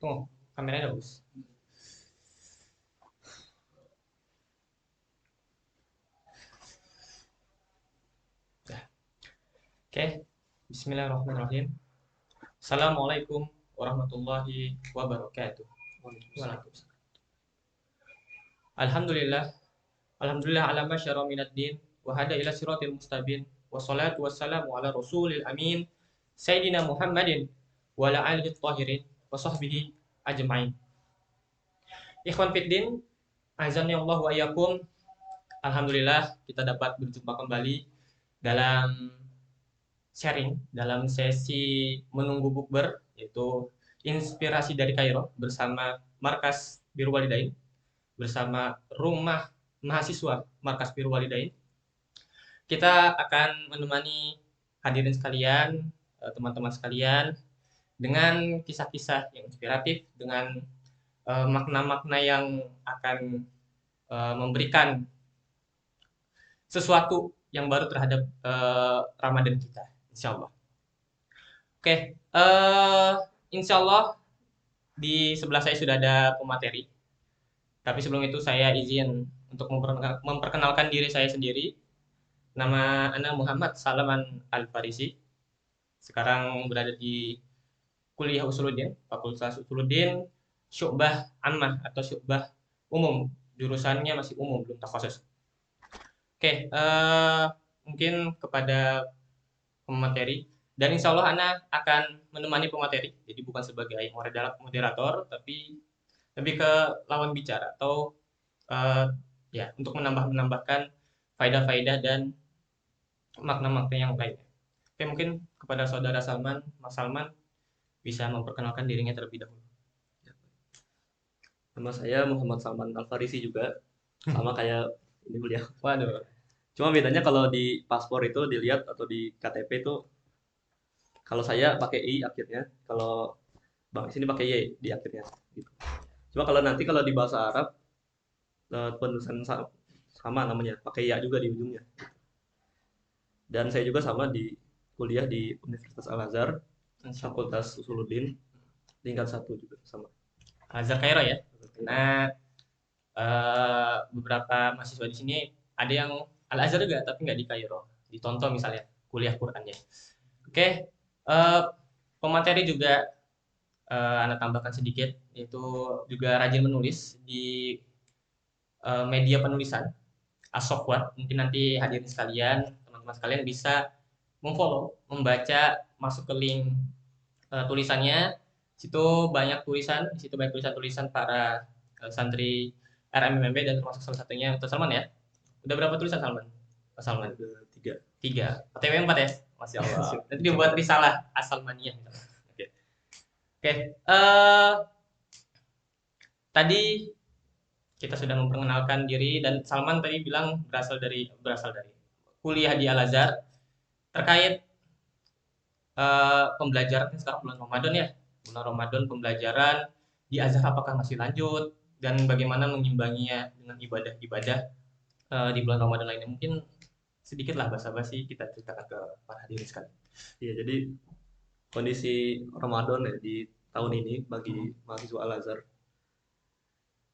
Oh, kameranya bagus. Ya. Oke, Bismillahirrahmanirrahim. Assalamualaikum warahmatullahi wabarakatuh. Waalaikumsalam. Alhamdulillah, Alhamdulillah ala ma syara minad din wa hada ila siratil mustaqim wassalatu wassalamu ala rasulil amin Sayyidina Muhammadin wa ala alihi thahirin wa sahbihi ajma'in. Ikhwan fiddin, azan ya Allah wa iyyakum. Alhamdulillah kita dapat berjumpa kembali dalam sharing dalam sesi menunggu bukber, yaitu inspirasi dari Kairo bersama Markas Birrul Walidain, bersama Rumah Mahasiswa Markas Birrul Walidain. Kita akan menemani hadirin sekalian, teman-teman sekalian, dengan kisah-kisah yang inspiratif, dengan makna-makna yang akan memberikan sesuatu yang baru terhadap Ramadan kita, insya Allah. Oke, insya Allah di sebelah saya sudah ada pemateri. Tapi sebelum itu saya izin untuk memperkenalkan diri saya sendiri. Nama Ana Muhammad Salaman Al-Farisi. Sekarang berada di Kuliah Usuluddin, Fakultas Usuluddin, Syu'bah Ammah atau Syu'bah Umum. Jurusannya masih umum, belum takhasus. Oke, mungkin kepada pemateri, dan insya Allah Ana akan menemani pemateri, jadi bukan sebagai moderator, tapi lebih ke lawan bicara atau ya untuk menambahkan faedah-faedah dan makna-makna yang lainnya. Oke, mungkin kepada saudara Salman, Mas Salman bisa memperkenalkan dirinya terlebih dahulu. Nama saya Muhammad Salman Al-Farisi juga, sama kayak ini kuliah. Waduh. Cuma bedanya kalau di paspor itu dilihat atau di KTP itu, kalau saya pakai I akhirnya, kalau Bang sini pakai Y di akhirnya. Gitu. Cuma kalau di bahasa Arab, penulisan sama namanya, pakai Ya juga di ujungnya. Dan saya juga sama di kuliah di Universitas Al-Azhar, Fakultas Usuluddin, tingkat 1 juga sama. Al-Azhar Kairo ya. Nah, beberapa mahasiswa di sini ada yang Al-Azhar juga tapi nggak di Kairo, di Tonto misalnya kuliah Qurannya. Oke, pemateri juga Anda tambahkan sedikit, yaitu juga rajin menulis di media penulisan As-Sokwat. Mungkin nanti hadirin sekalian, teman-teman sekalian bisa memfollow, membaca, masuk ke link tulisannya. Situ banyak tulisan, di situ banyak tulisan-tulisan para santri RMMB dan termasuk salah satunya Ustaz Salman ya. Udah berapa tulisan Salman? Mas Salman? Ada 3. 3. OTW 4 ya? Masya Allah. Nanti dibuat risalah As-Salmaniyah. Oke. Oke. Tadi kita sudah memperkenalkan diri dan Salman tadi bilang berasal dari kuliah di Al-Azhar. Terkait pembelajaran sekarang bulan Ramadan ya. Bulan Ramadan pembelajaran di Azhar apakah masih lanjut dan bagaimana mengimbanginya dengan ibadah-ibadah di bulan Ramadan lainnya. Mungkin sedikitlah basa-basi kita ceritakan ke para hadirin sekalian. Iya, jadi kondisi Ramadan ya di tahun ini bagi mahasiswa Al-Azhar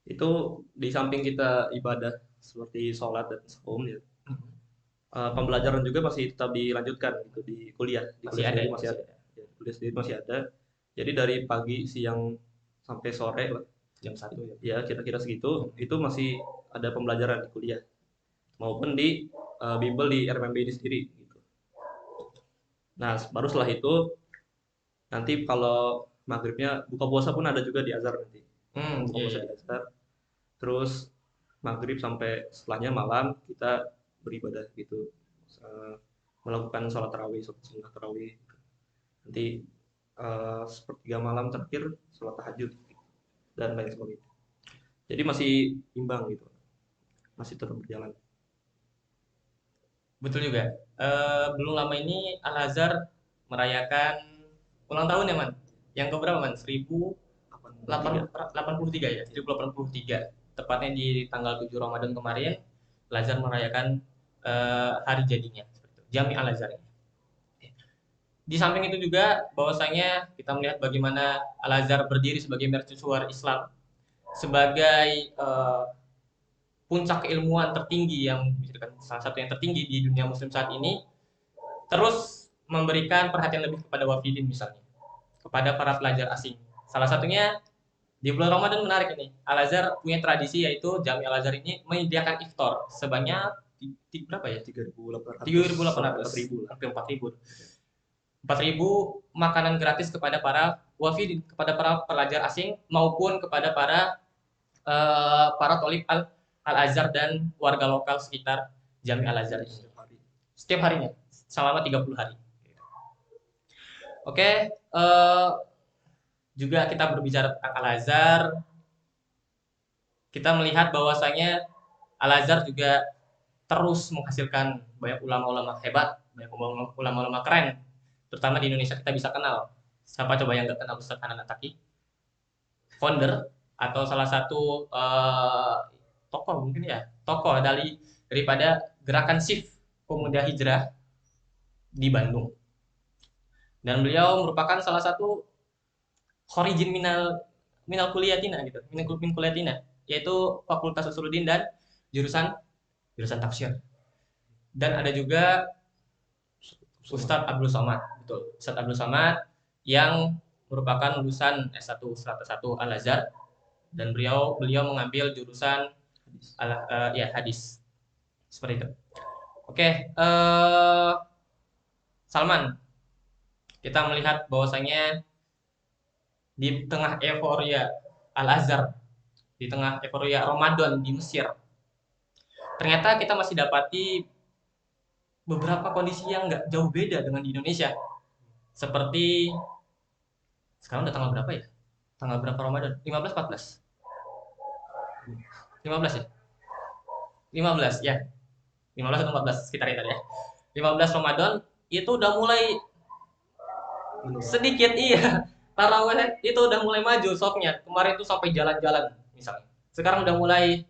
itu, di samping kita ibadah seperti sholat dan saum ya, pembelajaran juga masih tetap dilanjutkan gitu di kuliah. Di Masih kuliah ada sendiri ya, masih masih ada. ada. Ya, di kuliah sendiri masih ada. Jadi dari pagi, siang sampai sore lah, Jam 1 ya. ya kira-kira segitu, itu masih ada pembelajaran di kuliah maupun di bimbel di RMMB ini sendiri gitu. Nah, baru setelah itu nanti kalau maghribnya buka puasa pun ada juga di Azhar nanti. Buka Iya, puasa iya. di Azhar. Terus maghrib sampai setelahnya malam kita beribadah gitu. Eh, Melakukan sholat tarawih, sholat sunnah tarawih. Nanti sepertiga malam terakhir sholat tahajud dan lain sebagainya. Jadi masih imbang gitu. Masih terus berjalan. Betul juga. Belum lama ini Al-Azhar merayakan ulang tahun ya, Man? Yang keberapa, Man? 1083 ya? 1083. Tepatnya di tanggal 7 Ramadan kemarin, Al-Azhar merayakan hari jadinya. Jami Al-Azhar. Di samping itu juga bahwasanya kita melihat bagaimana Al-Azhar berdiri sebagai mercusuar Islam, sebagai puncak keilmuan tertinggi yang salah satu yang tertinggi di dunia muslim saat ini, terus memberikan perhatian lebih kepada wafidin misalnya, kepada para pelajar asing. Salah satunya di bulan Ramadan menarik ini. Al-Azhar punya tradisi yaitu Jami Al-Azhar ini menyediakan iftar sebanyak berapa ya? 3.800 3.800, 4.000 lah. hampir 4.000 makanan gratis kepada para wafidin, kepada para pelajar asing maupun kepada para tolib Al-Azhar dan warga lokal sekitar Jami Al-Azhar ini. Setiap harinya selama 30 hari. Oke, juga kita berbicara tentang Al-Azhar, kita melihat bahwasanya Al-Azhar juga terus menghasilkan banyak ulama-ulama hebat, banyak ulama-ulama keren, terutama di Indonesia kita bisa kenal. Siapa coba yang nggak kenal Ustaz Hanan Attaqi, founder atau salah satu tokoh mungkin ya, tokoh daripada gerakan SHIFT Pemuda Hijrah di Bandung. Dan beliau merupakan salah satu khorijin minal kuliyatina gitu, min kuliyatina, yaitu Fakultas Usuluddin dan jurusan tafsir. Dan ada juga Ustadz Abdul Somad, betul. Ustadz Abdul Somad yang merupakan lulusan S1 101 Al-Azhar dan beliau mengambil jurusan hadis. Seperti itu. Oke, Salman, kita melihat bahwasanya di tengah euforia Al-Azhar, di tengah euforia Ramadan di Mesir, ternyata kita masih dapati beberapa kondisi yang nggak jauh beda dengan di Indonesia. Seperti sekarang udah tanggal berapa ya? Tanggal berapa Ramadan? 15, 14? 15 ya? 15 ya. 15 atau 14 sekitar itu ya. 15 Ramadan itu udah mulai sedikit taraweh itu udah mulai maju softnya. Kemarin tuh sampai jalan-jalan misalnya. Sekarang udah mulai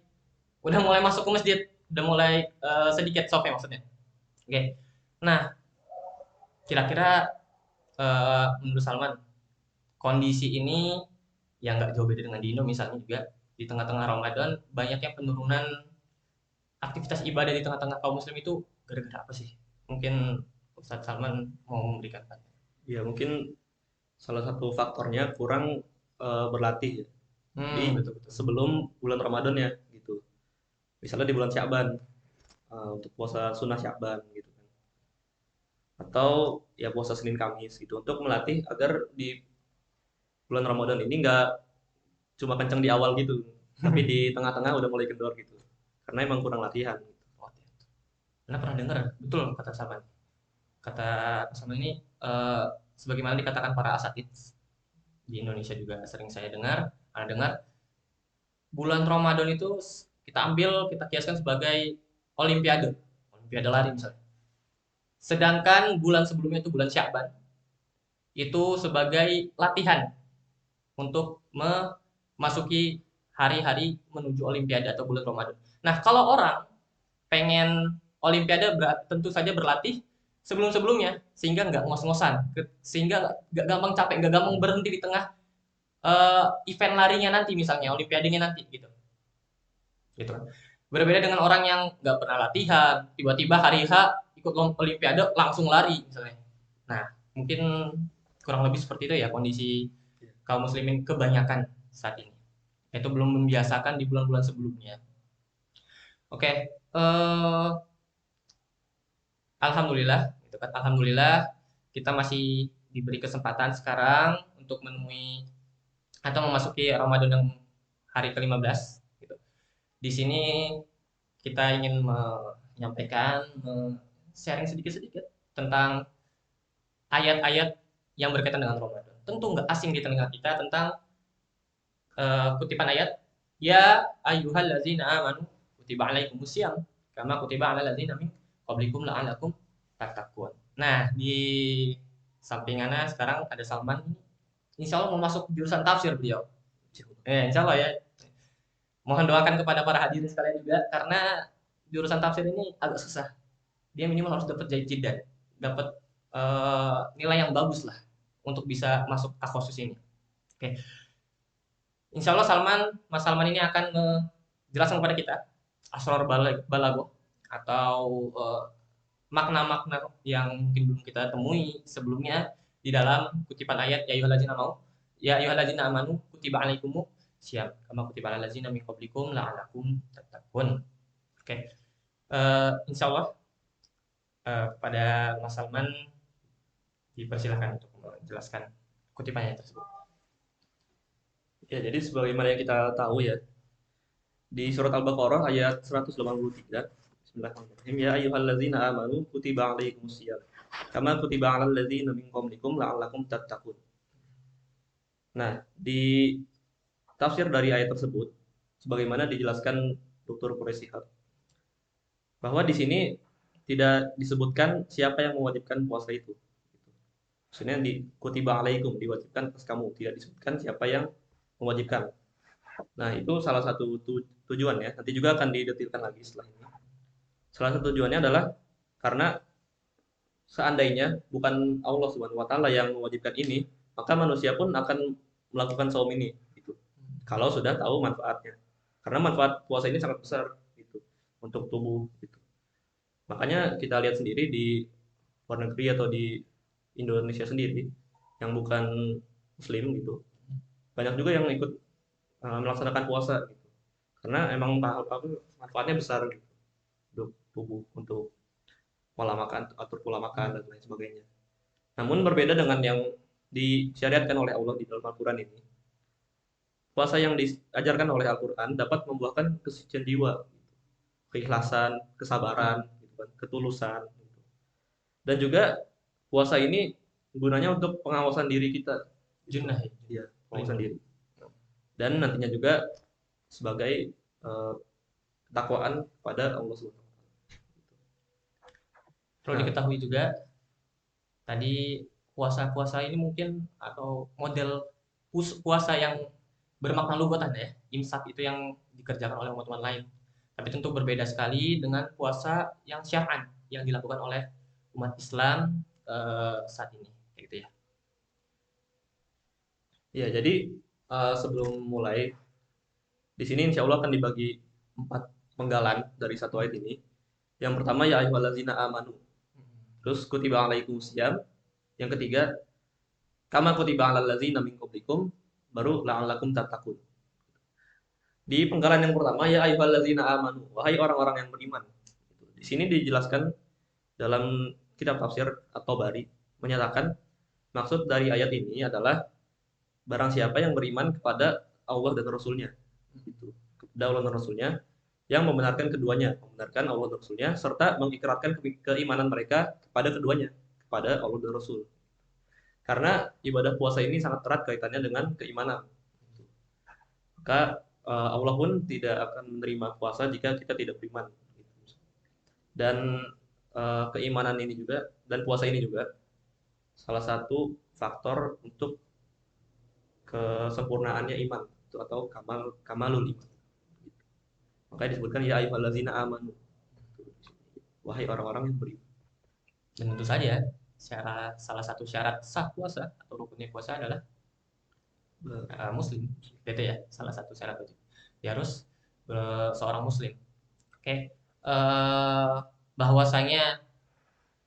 masuk ke masjid, udah mulai sedikit softnya maksudnya. Oke. Nah, kira-kira menurut Salman, kondisi ini yang nggak jauh beda dengan di Indo misalnya juga di tengah-tengah Ramadan banyaknya penurunan aktivitas ibadah di tengah-tengah kaum muslim itu gara-gara apa sih? Mungkin Ustadz Salman mau memberikan tanya. Ya mungkin salah satu faktornya kurang berlatih ya. Betul. Sebelum bulan Ramadan ya gitu. Misalnya di bulan Sya'ban untuk puasa sunnah Sya'ban gitu kan. Atau ya puasa Senin Kamis gitu untuk melatih agar di bulan Ramadan ini nggak cuma kenceng di awal gitu, tapi di tengah-tengah udah mulai kendor gitu. Karena emang kurang latihan. Anda pernah dengar betul kata Salman? Kata Salman ini sebagaimana dikatakan para asatid di Indonesia juga sering saya dengar, Anda dengar bulan Ramadan itu kita kiaskan sebagai olimpiade lari misalnya. Sedangkan bulan sebelumnya itu bulan Sya'ban itu sebagai latihan untuk memasuki hari-hari menuju olimpiade atau bulan Ramadan. Nah, kalau orang pengen olimpiade tentu saja berlatih sebelum-sebelumnya sehingga nggak ngos-ngosan, sehingga nggak gampang capek, nggak gampang berhenti di tengah event larinya nanti misalnya, olimpiadenya nanti gitu. Gitu. Berbeda dengan orang yang nggak pernah latihan, tiba-tiba hari H ikut olimpiade langsung lari misalnya. Nah, mungkin kurang lebih seperti itu ya kondisi kaum muslimin kebanyakan saat ini. Itu belum membiasakan di bulan-bulan sebelumnya. Oke, alhamdulillah, gitu kan. Alhamdulillah kita masih diberi kesempatan sekarang untuk menemui atau memasuki Ramadan yang hari ke-15 gitu. Di sini kita ingin menyampaikan sharing sedikit-sedikit tentang ayat-ayat yang berkaitan dengan Ramadan. Tentu nggak asing di telinga kita tentang kutipan ayat ya ayyuhallazina amanu kutiba alaikumusiyam kama kutiba alal ladzina min qablikum la'allakum tattaqun. Nah, di sampingannya sekarang ada Salman. Insya Allah mau masuk jurusan tafsir beliau. Insya Allah ya. Mohon doakan kepada para hadirin sekalian juga karena jurusan tafsir ini agak susah. Dia minimal harus dapat jaidan, dapat nilai yang bagus lah untuk bisa masuk takhusus ini. Oke. Insya Allah Mas Salman ini akan menjelaskan kepada kita asrar balago atau makna-makna yang mungkin belum kita temui sebelumnya di dalam kutipan ayat ya ayyuhallazina amanu kutiba alaikumus syiyam kama kutiba alal ladzina min qablikum la'allakum tattaqun. Oke. Insyaallah pada Mas Salman dipersilahkan untuk menjelaskan kutipannya tersebut. Ya, jadi sebagaimana yang kita tahu ya, di surat Al-Baqarah ayat 183, Bismillahirrahmanirrahim, ya ayyuhallazina amanu kutiba alaikumusiyam kama kutiba alal ladzina min qablikum la'allakum tattaqun. Nah, di tafsir dari ayat tersebut, sebagaimana dijelaskan Dr. Quraisy Shihab, bahwa di sini tidak disebutkan siapa yang mewajibkan puasa itu. Maksudnya di kutiba alaikum, diwajibkan atas kamu, tidak disebutkan siapa yang mewajibkan. Nah, itu salah satu tujuan ya. Nanti juga akan didetilkan lagi setelah ini. Salah satu tujuannya adalah karena seandainya bukan Allah Subhanahu wa taala yang mewajibkan ini, maka manusia pun akan melakukan saum ini gitu. Kalau sudah tahu manfaatnya. Karena manfaat puasa ini sangat besar gitu untuk tubuh gitu. Makanya kita lihat sendiri di luar negeri atau di Indonesia sendiri yang bukan muslim gitu. Banyak juga yang ikut melaksanakan puasa gitu. Karena emang manfaatnya besar gitu untuk tubuh, untuk pola makan, atur pola makan dan lain sebagainya. Namun berbeda dengan yang disyariatkan oleh Allah di dalam Al-Qur'an ini. Puasa yang diajarkan oleh Al-Qur'an dapat membuahkan kesucian jiwa, keikhlasan, kesabaran, gitu kan, ketulusan. Gitu. Dan juga puasa ini gunanya untuk pengawasan diri kita. Junnah. Ya, pengawasan diri. Dan nantinya juga sebagai takwaan pada Allah Subhanahu wa taala. Perlu diketahui juga tadi puasa-puasa ini mungkin atau model puasa yang bermakna lugatan ya, imsak itu yang dikerjakan oleh umat-umat lain. Tapi tentu berbeda sekali dengan puasa yang syar'an yang dilakukan oleh umat Islam saat ini, gitu ya. Ya, jadi sebelum mulai di sini insya Allah akan dibagi 4 penggalan dari satu ayat ini. Yang pertama ya ayyuhallazina amanu. Terus kutiba alaikumusiyam. Yang ketiga kama kutiba alal ladzina min qablikum, baru la'allakum tattaqun. Di penggalan yang pertama ya ayyuhallazina amanu, wahai orang-orang yang beriman. Di sini dijelaskan dalam kitab tafsir At-Tabari menyatakan maksud dari ayat ini adalah barang siapa yang beriman kepada Allah dan Rasulnya, gitu. Kepada Allah dan Rasulnya, yang membenarkan keduanya, membenarkan Allah dan Rasulnya, serta mengikrarkan keimanan mereka kepada keduanya, kepada Allah dan Rasul. Karena ibadah puasa ini sangat erat kaitannya dengan keimanan. Maka Allah pun tidak akan menerima puasa jika kita tidak beriman. Dan keimanan ini juga, dan puasa ini juga, salah satu faktor untuk kesempurnaannya iman atau kamalul iman. Makanya disebutkan ya ayyuhallazina amanu, wahai orang-orang yang beriman. Dan tentu saja salah satu syarat sah puasa atau rukunnya puasa adalah muslim, gitu ya, salah satu syarat wajib. Dia harus seorang muslim. Oke. Bahwasanya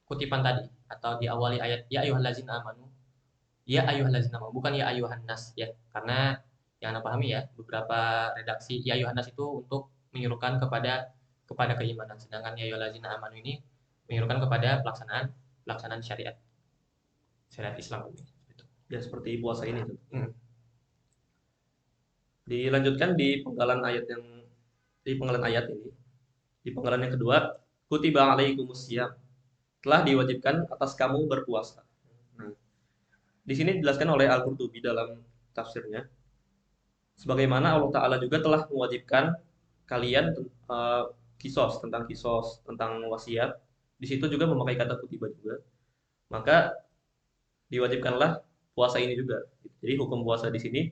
kutipan tadi atau diawali ayat ya ayyuhallazina amanu, ya ayyuhallazina amanu, bukan ya ayyuhan nas ya, karena yang Anda pahami ya, beberapa redaksi ya ayyuhan nas itu untuk menyuruhkan kepada keimanan, sedangkan ya ayyuhallazina amanu ini menyuruhkan kepada pelaksanaan syariat Islam ini. Ya seperti puasa ini. Dilanjutkan di penggalan ayat ini, di penggalan yang kedua, kutiba alaikumusiyam, telah diwajibkan atas kamu berpuasa. Nah, di sini dijelaskan oleh Al-Qurtubi dalam tafsirnya, sebagaimana Allah Ta'ala juga telah mewajibkan kalian tentang kisos, tentang wasiat. Di situ juga memakai kata kutiba juga. Maka diwajibkanlah puasa ini juga. Jadi hukum puasa di sini,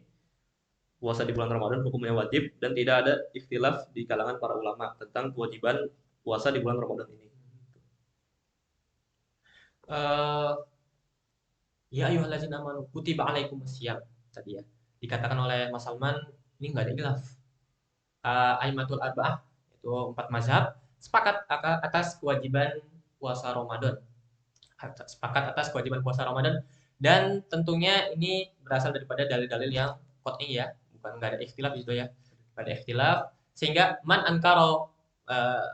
puasa di bulan Ramadan hukumnya wajib dan tidak ada ikhtilaf di kalangan para ulama tentang kewajiban puasa di bulan Ramadan ini. Eh, Ya ayyuhallazina amanu kutiba alaikumusiyam tadi ya. Dikatakan oleh Mas Salman ini nggak ada khilaf. Aimatul arba'ah itu empat mazhab sepakat atas kewajiban puasa Ramadan. Sepakat atas kewajiban puasa Ramadan dan tentunya ini berasal daripada dalil-dalil yang qat'i ya, bukan nggak ada ikhtilaf gitu ya. Nggak ada ikhtilaf sehingga man ankara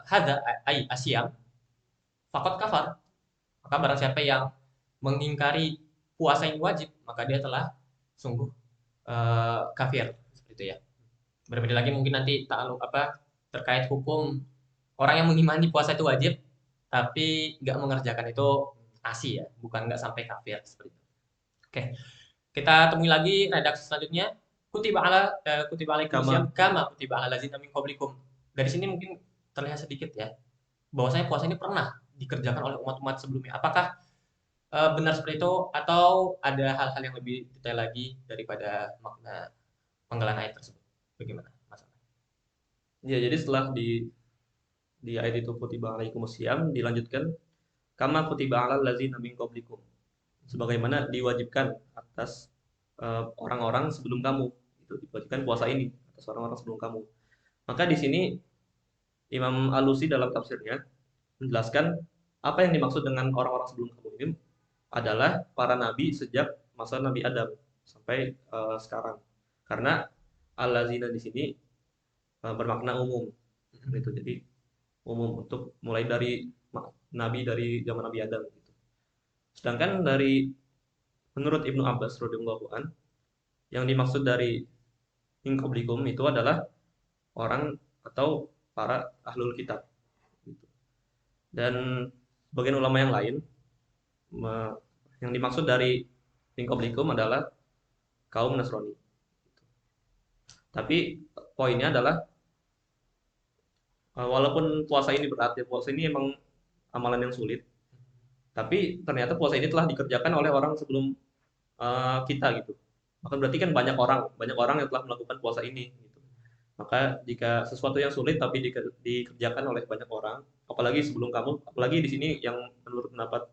hadza ay asyam faqad kafar. Maka barang siapa yang mengingkari puasa ini wajib, maka dia telah sungguh kafir seperti itu ya. Berbeda lagi mungkin nanti ta'aluk apa terkait hukum orang yang mengimani puasa itu wajib tapi nggak mengerjakan itu asi ya, bukan nggak sampai kafir seperti itu. Oke, kita temui lagi redaksi selanjutnya. Kutiba alaikum Kama syiyam kama kutiba ala ladzina min qablikum. Dari sini mungkin terlihat sedikit ya bahwasanya puasa ini pernah dikerjakan oleh umat-umat sebelumnya. Apakah benar seperti itu atau ada hal-hal yang lebih detail lagi daripada makna penggalan ayat tersebut? Bagaimana, Mas? ya jadi setelah di ayat itu kutiba alaikumusiyam dilanjutkan kama kutiba alal ladzina min qablikum. Sebagaimana diwajibkan atas orang-orang sebelum kamu. Itu diwajibkan puasa ini atas orang-orang sebelum kamu. Maka di sini Imam Alusi dalam tafsirnya menjelaskan apa yang dimaksud dengan orang-orang sebelum kamu ini adalah para nabi sejak masa Nabi Adam sampai sekarang. Karena al-lazina di sini bermakna umum. Gitu. Jadi umum untuk mulai dari nabi dari zaman Nabi Adam gitu. Sedangkan dari menurut Ibnu Abbas radhiyallahu an yang dimaksud dari min qablikum itu adalah orang atau para ahlul kitab gitu. Dan bagian ulama yang lain yang dimaksud dari min qablikum adalah kaum Nasrani. Tapi poinnya adalah walaupun puasa ini berat ya, puasa ini emang amalan yang sulit, tapi ternyata puasa ini telah dikerjakan oleh orang sebelum kita gitu. Maka berarti kan banyak orang yang telah melakukan puasa ini gitu. Maka jika sesuatu yang sulit tapi dikerjakan oleh banyak orang, apalagi sebelum kamu, apalagi di sini yang menurut pendapat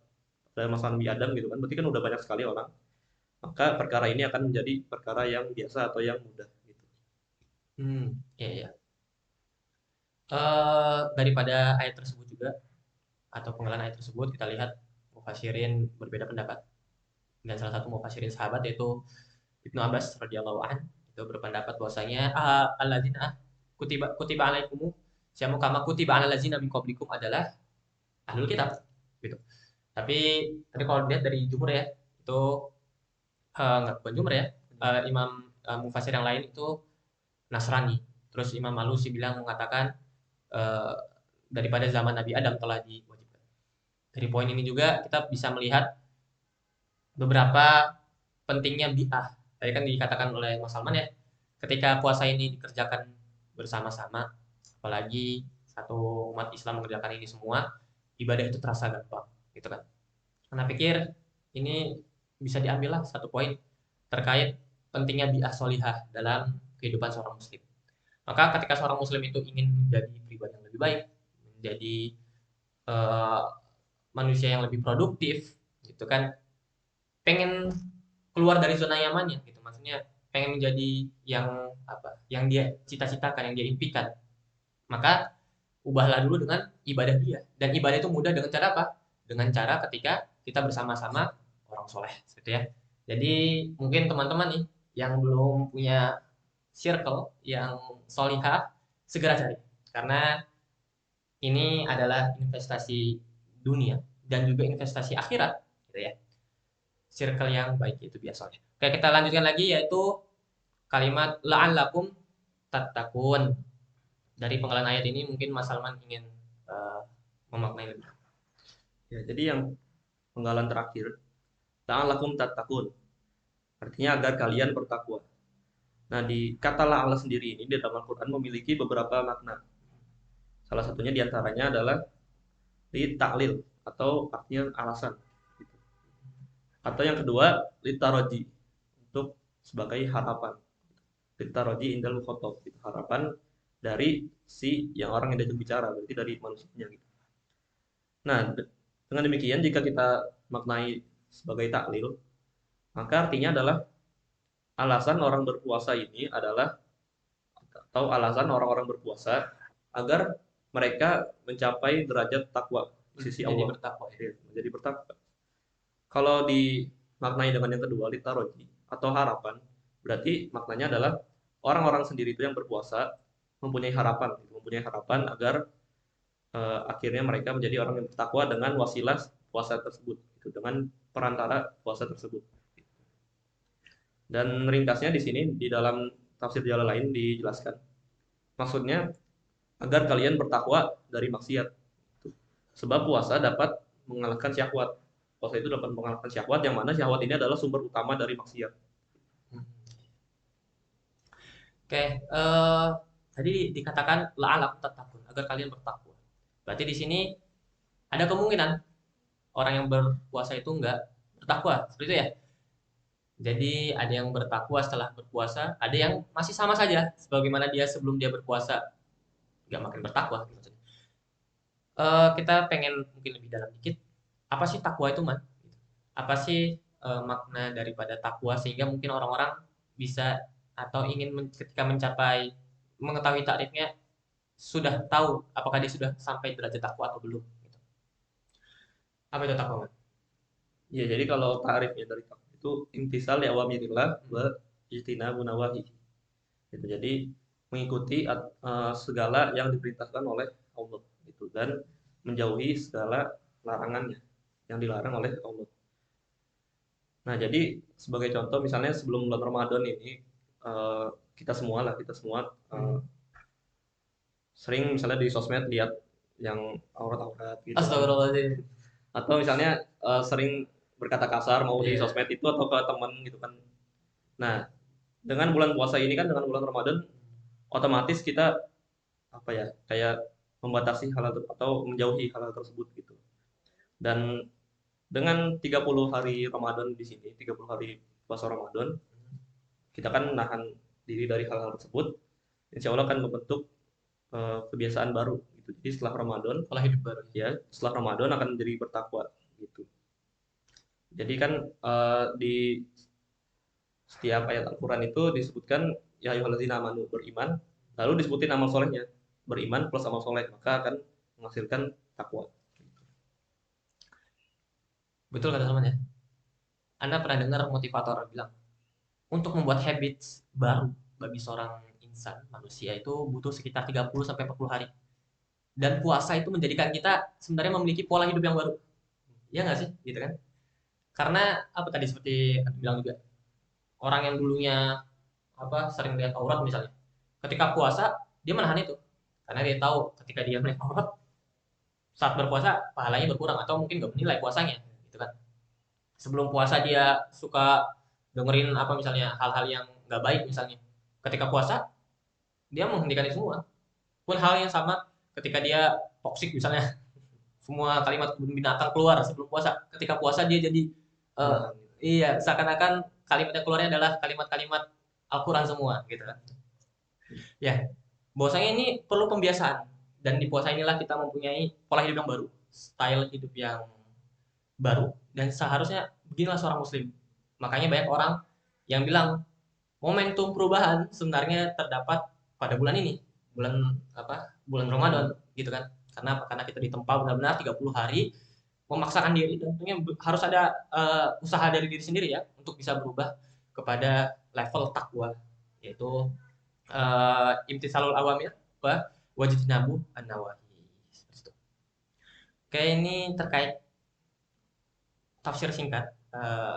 Mas Nabi Adam gitu kan, berarti kan udah banyak sekali orang. Maka perkara ini akan menjadi perkara yang biasa atau yang mudah gitu. Ya ya. Daripada ayat tersebut juga atau penggalan ayat tersebut kita lihat mufassirin berbeda pendapat dan salah satu mufassirin sahabat yaitu Ibnu Abbas radhiyallahu an itu berpendapat bahwasanya alladzina kutiba kutiba alaikumu syamu kama kutiba alal ladzina min qablikum adalah ahlul kitab gitu. Tapi tadi kalau dilihat dari jumhur ya itu enggak bukan jumhur ya. Imam mufassir yang lain itu Nasrani. Terus Imam Malusi bilang mengatakan eh, daripada zaman Nabi Adam telah diwajibkan. Dari poin ini juga kita bisa melihat beberapa pentingnya bid'ah. Tadi kan dikatakan oleh Mas Salman ya, ketika puasa ini dikerjakan bersama-sama, apalagi satu umat Islam mengerjakan ini semua, ibadah itu terasa gampang, gitu kan. Karena pikir ini bisa diambil lah satu poin terkait pentingnya bi'ah solihah dalam kehidupan seorang muslim. Maka ketika seorang muslim itu ingin menjadi pribadi yang lebih baik, menjadi eh, manusia yang lebih produktif, gitu kan, pengen keluar dari zona nyamannya gitu maksudnya pengen menjadi yang apa yang dia cita-citakan yang dia impikan maka ubahlah dulu dengan ibadah dia dan ibadah itu mudah dengan cara apa dengan cara ketika kita bersama-sama orang soleh gitu ya jadi mungkin teman-teman nih yang belum punya circle yang solihah segera cari karena ini adalah investasi dunia dan juga investasi akhirat gitu ya circle yang baik itu biasanya. Oke, kita lanjutkan lagi yaitu kalimat la'allakum tattaqun. Dari penggalan ayat ini mungkin Mas Salman ingin eh, memaknai lebih. Ya, jadi yang penggalan terakhir, ta'alakum tattaqun. Artinya agar kalian bertakwa. Nah, di kata la'alla sendiri ini di dalam Al-Quran memiliki beberapa makna. Salah satunya diantaranya adalah li ta'lil atau artinya alasan. Gitu. Atau yang kedua, li taroji untuk sebagai harapan. Li taroji indal mukhotob, gitu. Harapan dari si yang orang yang diajak bicara, berarti dari manusianya gitu. Nah, Dengan demikian, jika kita maknai sebagai taklil, maka artinya adalah alasan orang berpuasa ini adalah atau alasan orang-orang berpuasa agar mereka mencapai derajat takwa di sisi Jadi Allah. bertakwa ya. Ya, menjadi bertakwa. Kalau dimaknai dengan yang kedua, litaroji atau harapan, berarti maknanya adalah orang-orang sendiri itu yang berpuasa mempunyai harapan agar akhirnya mereka menjadi orang yang bertakwa dengan wasilah puasa tersebut, gitu, dengan perantara puasa tersebut. Dan ringkasnya di sini di dalam tafsir Jalalain dijelaskan, maksudnya agar kalian bertakwa dari maksiat. Sebab puasa dapat mengalahkan syahwat. Puasa itu dapat mengalahkan syahwat, yang mana syahwat ini adalah sumber utama dari maksiat. Oke, tadi dikatakan la'alakum tattaqun, agar kalian bertakwa. Berarti di sini ada kemungkinan orang yang berpuasa itu enggak bertakwa, seperti itu ya. Jadi ada yang bertakwa setelah berpuasa, ada yang masih sama saja sebagaimana dia sebelum dia berpuasa, nggak makin bertakwa gitu. Kita pengen mungkin lebih dalam dikit, apa sih takwa itu, Man? Apa sih makna daripada takwa sehingga mungkin orang-orang bisa atau ingin ketika mencapai mengetahui takrifnya sudah tahu apakah dia sudah sampai derajat takwa atau belum gitu. Apa itu takwa, Man? Ya, jadi kalau tarifnya dari takwa itu imtisal li awamirillah wa ijtinabu nawahi. Gitu. Jadi mengikuti segala yang diperintahkan oleh Allah gitu, dan menjauhi segala larangannya yang dilarang oleh Allah. Nah, jadi sebagai contoh misalnya sebelum bulan Ramadan ini, eh, kita semua sering misalnya di sosmed lihat yang aurat-aurat gitu kan. Astagfirullahaladzim. Atau misalnya sering berkata kasar mau di Iya. sosmed itu atau ke teman gitu kan. Nah, dengan bulan puasa ini kan, dengan bulan Ramadan, otomatis kita apa ya, kayak membatasi hal atau menjauhi hal tersebut gitu. Dan dengan 30 hari Ramadan di sini, 30 hari puasa Ramadan, kita kan menahan diri dari hal-hal tersebut, insya Allah akan membentuk kebiasaan baru gitu. Jadi setelah Ramadan, Pola hidup baru. ya setelah Ramadan akan menjadi bertakwa gitu. Jadi kan di setiap ayat Al-Quran itu disebutkan ya ayyuhallazina amanu, beriman, lalu disebutin amal solehnya, beriman plus amal soleh, maka akan menghasilkan takwa. Betul kata teman ya. Anda pernah dengar motivator bilang, untuk membuat habits baru bagi seorang insan, manusia itu butuh sekitar 30 sampai 40 hari. Dan puasa itu menjadikan kita sebenarnya memiliki pola hidup yang baru. Iya nggak sih? Gitu kan? Karena apa tadi seperti Anda bilang juga, orang yang dulunya apa sering lihat aurat misalnya, ketika puasa dia menahan itu. Karena dia tahu ketika dia melihat aurat saat berpuasa pahalanya berkurang atau mungkin nggak menilai puasanya, gitu kan? Sebelum puasa dia suka dengerin apa misalnya hal-hal yang nggak baik misalnya. Ketika puasa dia menghentikan itu semua. Pun hal yang sama ketika dia toksik misalnya, semua kalimat kebun binatang keluar sebelum puasa. Ketika puasa dia jadi eh, Menahan. iya seakan-akan kalimat yang keluarnya adalah kalimat-kalimat Al-Quran semua gitu kan. Ya, bahwasanya ini perlu pembiasaan dan di puasa inilah kita mempunyai pola hidup yang baru, style hidup yang baru dan seharusnya beginilah seorang muslim. Makanya banyak orang yang bilang momentum perubahan sebenarnya terdapat pada bulan ini, bulan apa? Bulan Ramadan gitu kan. Karena apa? Karena kita ditempa benar-benar 30 hari memaksakan diri dan tentunya harus ada usaha dari diri sendiri ya untuk bisa berubah kepada level takwa yaitu imtisalul awamir wa wajibnabu an-nawahi. Oke, ini terkait tafsir singkat,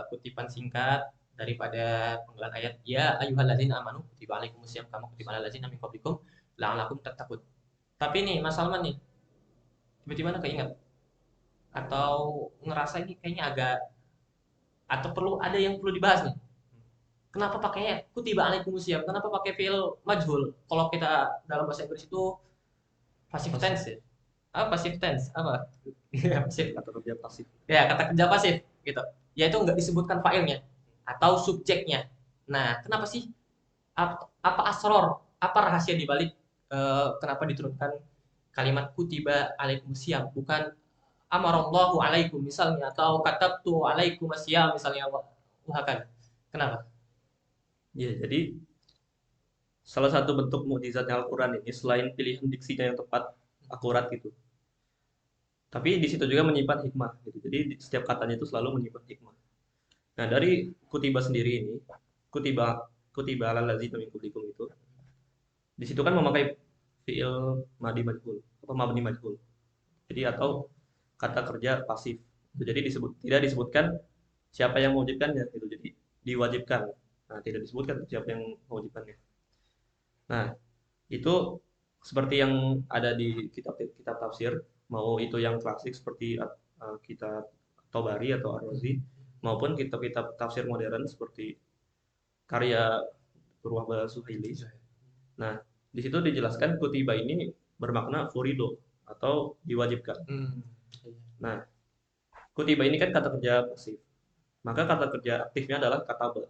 kutipan singkat daripada penggalan ayat ya ayyuhalladzina amanu kutiba alaikumusiyam kama kutiba alal ladzina min qablikum la'allakum tattaqun. Tapi nih Mas Salman nih, tiba-tiba anda keinget atau ngerasa ini kayaknya agak atau perlu ada yang perlu dibahas nih. Kenapa pakainya kutiba alaikumusiyam? Kenapa pakai fi'il majhul? Kalau kita dalam bahasa Inggris itu passive tense ya? Apa passive tense? Apa? Ya, passive. Kata kerja pasif. Ya, kata kerja pasif gitu. Yaitu nggak disebutkan fa'ilnya atau subjeknya. Nah, kenapa sih? Apa asror? Apa rahasia di balik kenapa diturunkan kalimat kutiba alaikumusiyam bukan amarallahu alaikum misalnya, atau katabtu alaikum asyam misalnya, wahakad. Kenapa? Ya, jadi salah satu bentuk mukjizatnya Al-Quran ini selain pilihan diksinya yang tepat, akurat gitu. Tapi di situ juga menyimpan hikmah gitu. Jadi setiap katanya itu selalu menyimpan hikmah. Nah, dari kutiba sendiri ini, kutiba kutiba alal ladzina min qablikum itu, di situ kan memakai fiil madi majhul atau mabni majhul. Jadi atau kata kerja pasif. Jadi tidak disebutkan siapa yang mewajibkannya gitu. Jadi diwajibkan. Nah, tidak disebutkan siapa yang mewajibkannya. Nah, itu seperti yang ada di kitab tafsir, mau itu yang klasik seperti kitab Tobari atau Ar-Razi, maupun kitab-kitab tafsir modern seperti karya Purwaba Suhaili. Nah, di situ dijelaskan kutiba ini bermakna furido atau diwajibkan. Nah, kutiba ini kan kata kerja pasif. Maka kata kerja aktifnya adalah kataba.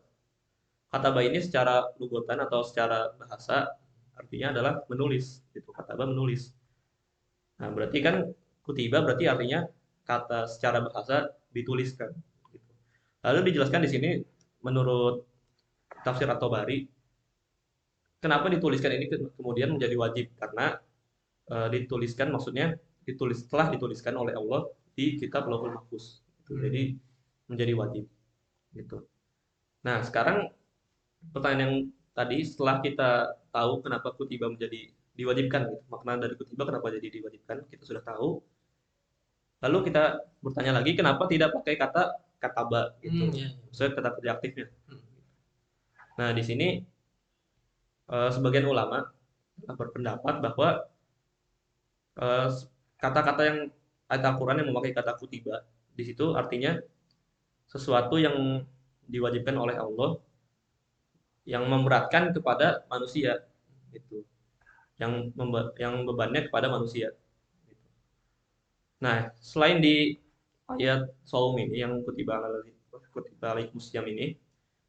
Kataba ini secara lugotan atau secara bahasa artinya adalah menulis. Itu kataba menulis. Nah, berarti kan kutiba berarti artinya kata secara bahasa dituliskan. Gitu. Lalu dijelaskan di sini menurut tafsir At-Tabari, kenapa dituliskan ini kemudian menjadi wajib? Karena dituliskan maksudnya setelah dituliskan oleh Allah di kitab Lauhul Mahfuz. Gitu. Jadi menjadi wajib. Gitu. Nah, sekarang pertanyaan yang tadi setelah kita tahu kenapa kutiba menjadi diwajibkan, gitu. Makna dari kutiba kenapa jadi diwajibkan, kita sudah tahu. Lalu kita bertanya lagi kenapa tidak pakai kata kataba gitu. Maksudnya kata kerja aktifnya. Nah, di sini sebagian ulama berpendapat bahwa eh, kata-kata yang ayat Al-Quran yang memakai kata kutiba di situ artinya sesuatu yang diwajibkan oleh Allah yang memberatkan kepada manusia gitu. Yang bebannya kepada manusia. Nah, selain di ayat Saum ini yang kutiba alaikumusiyam ini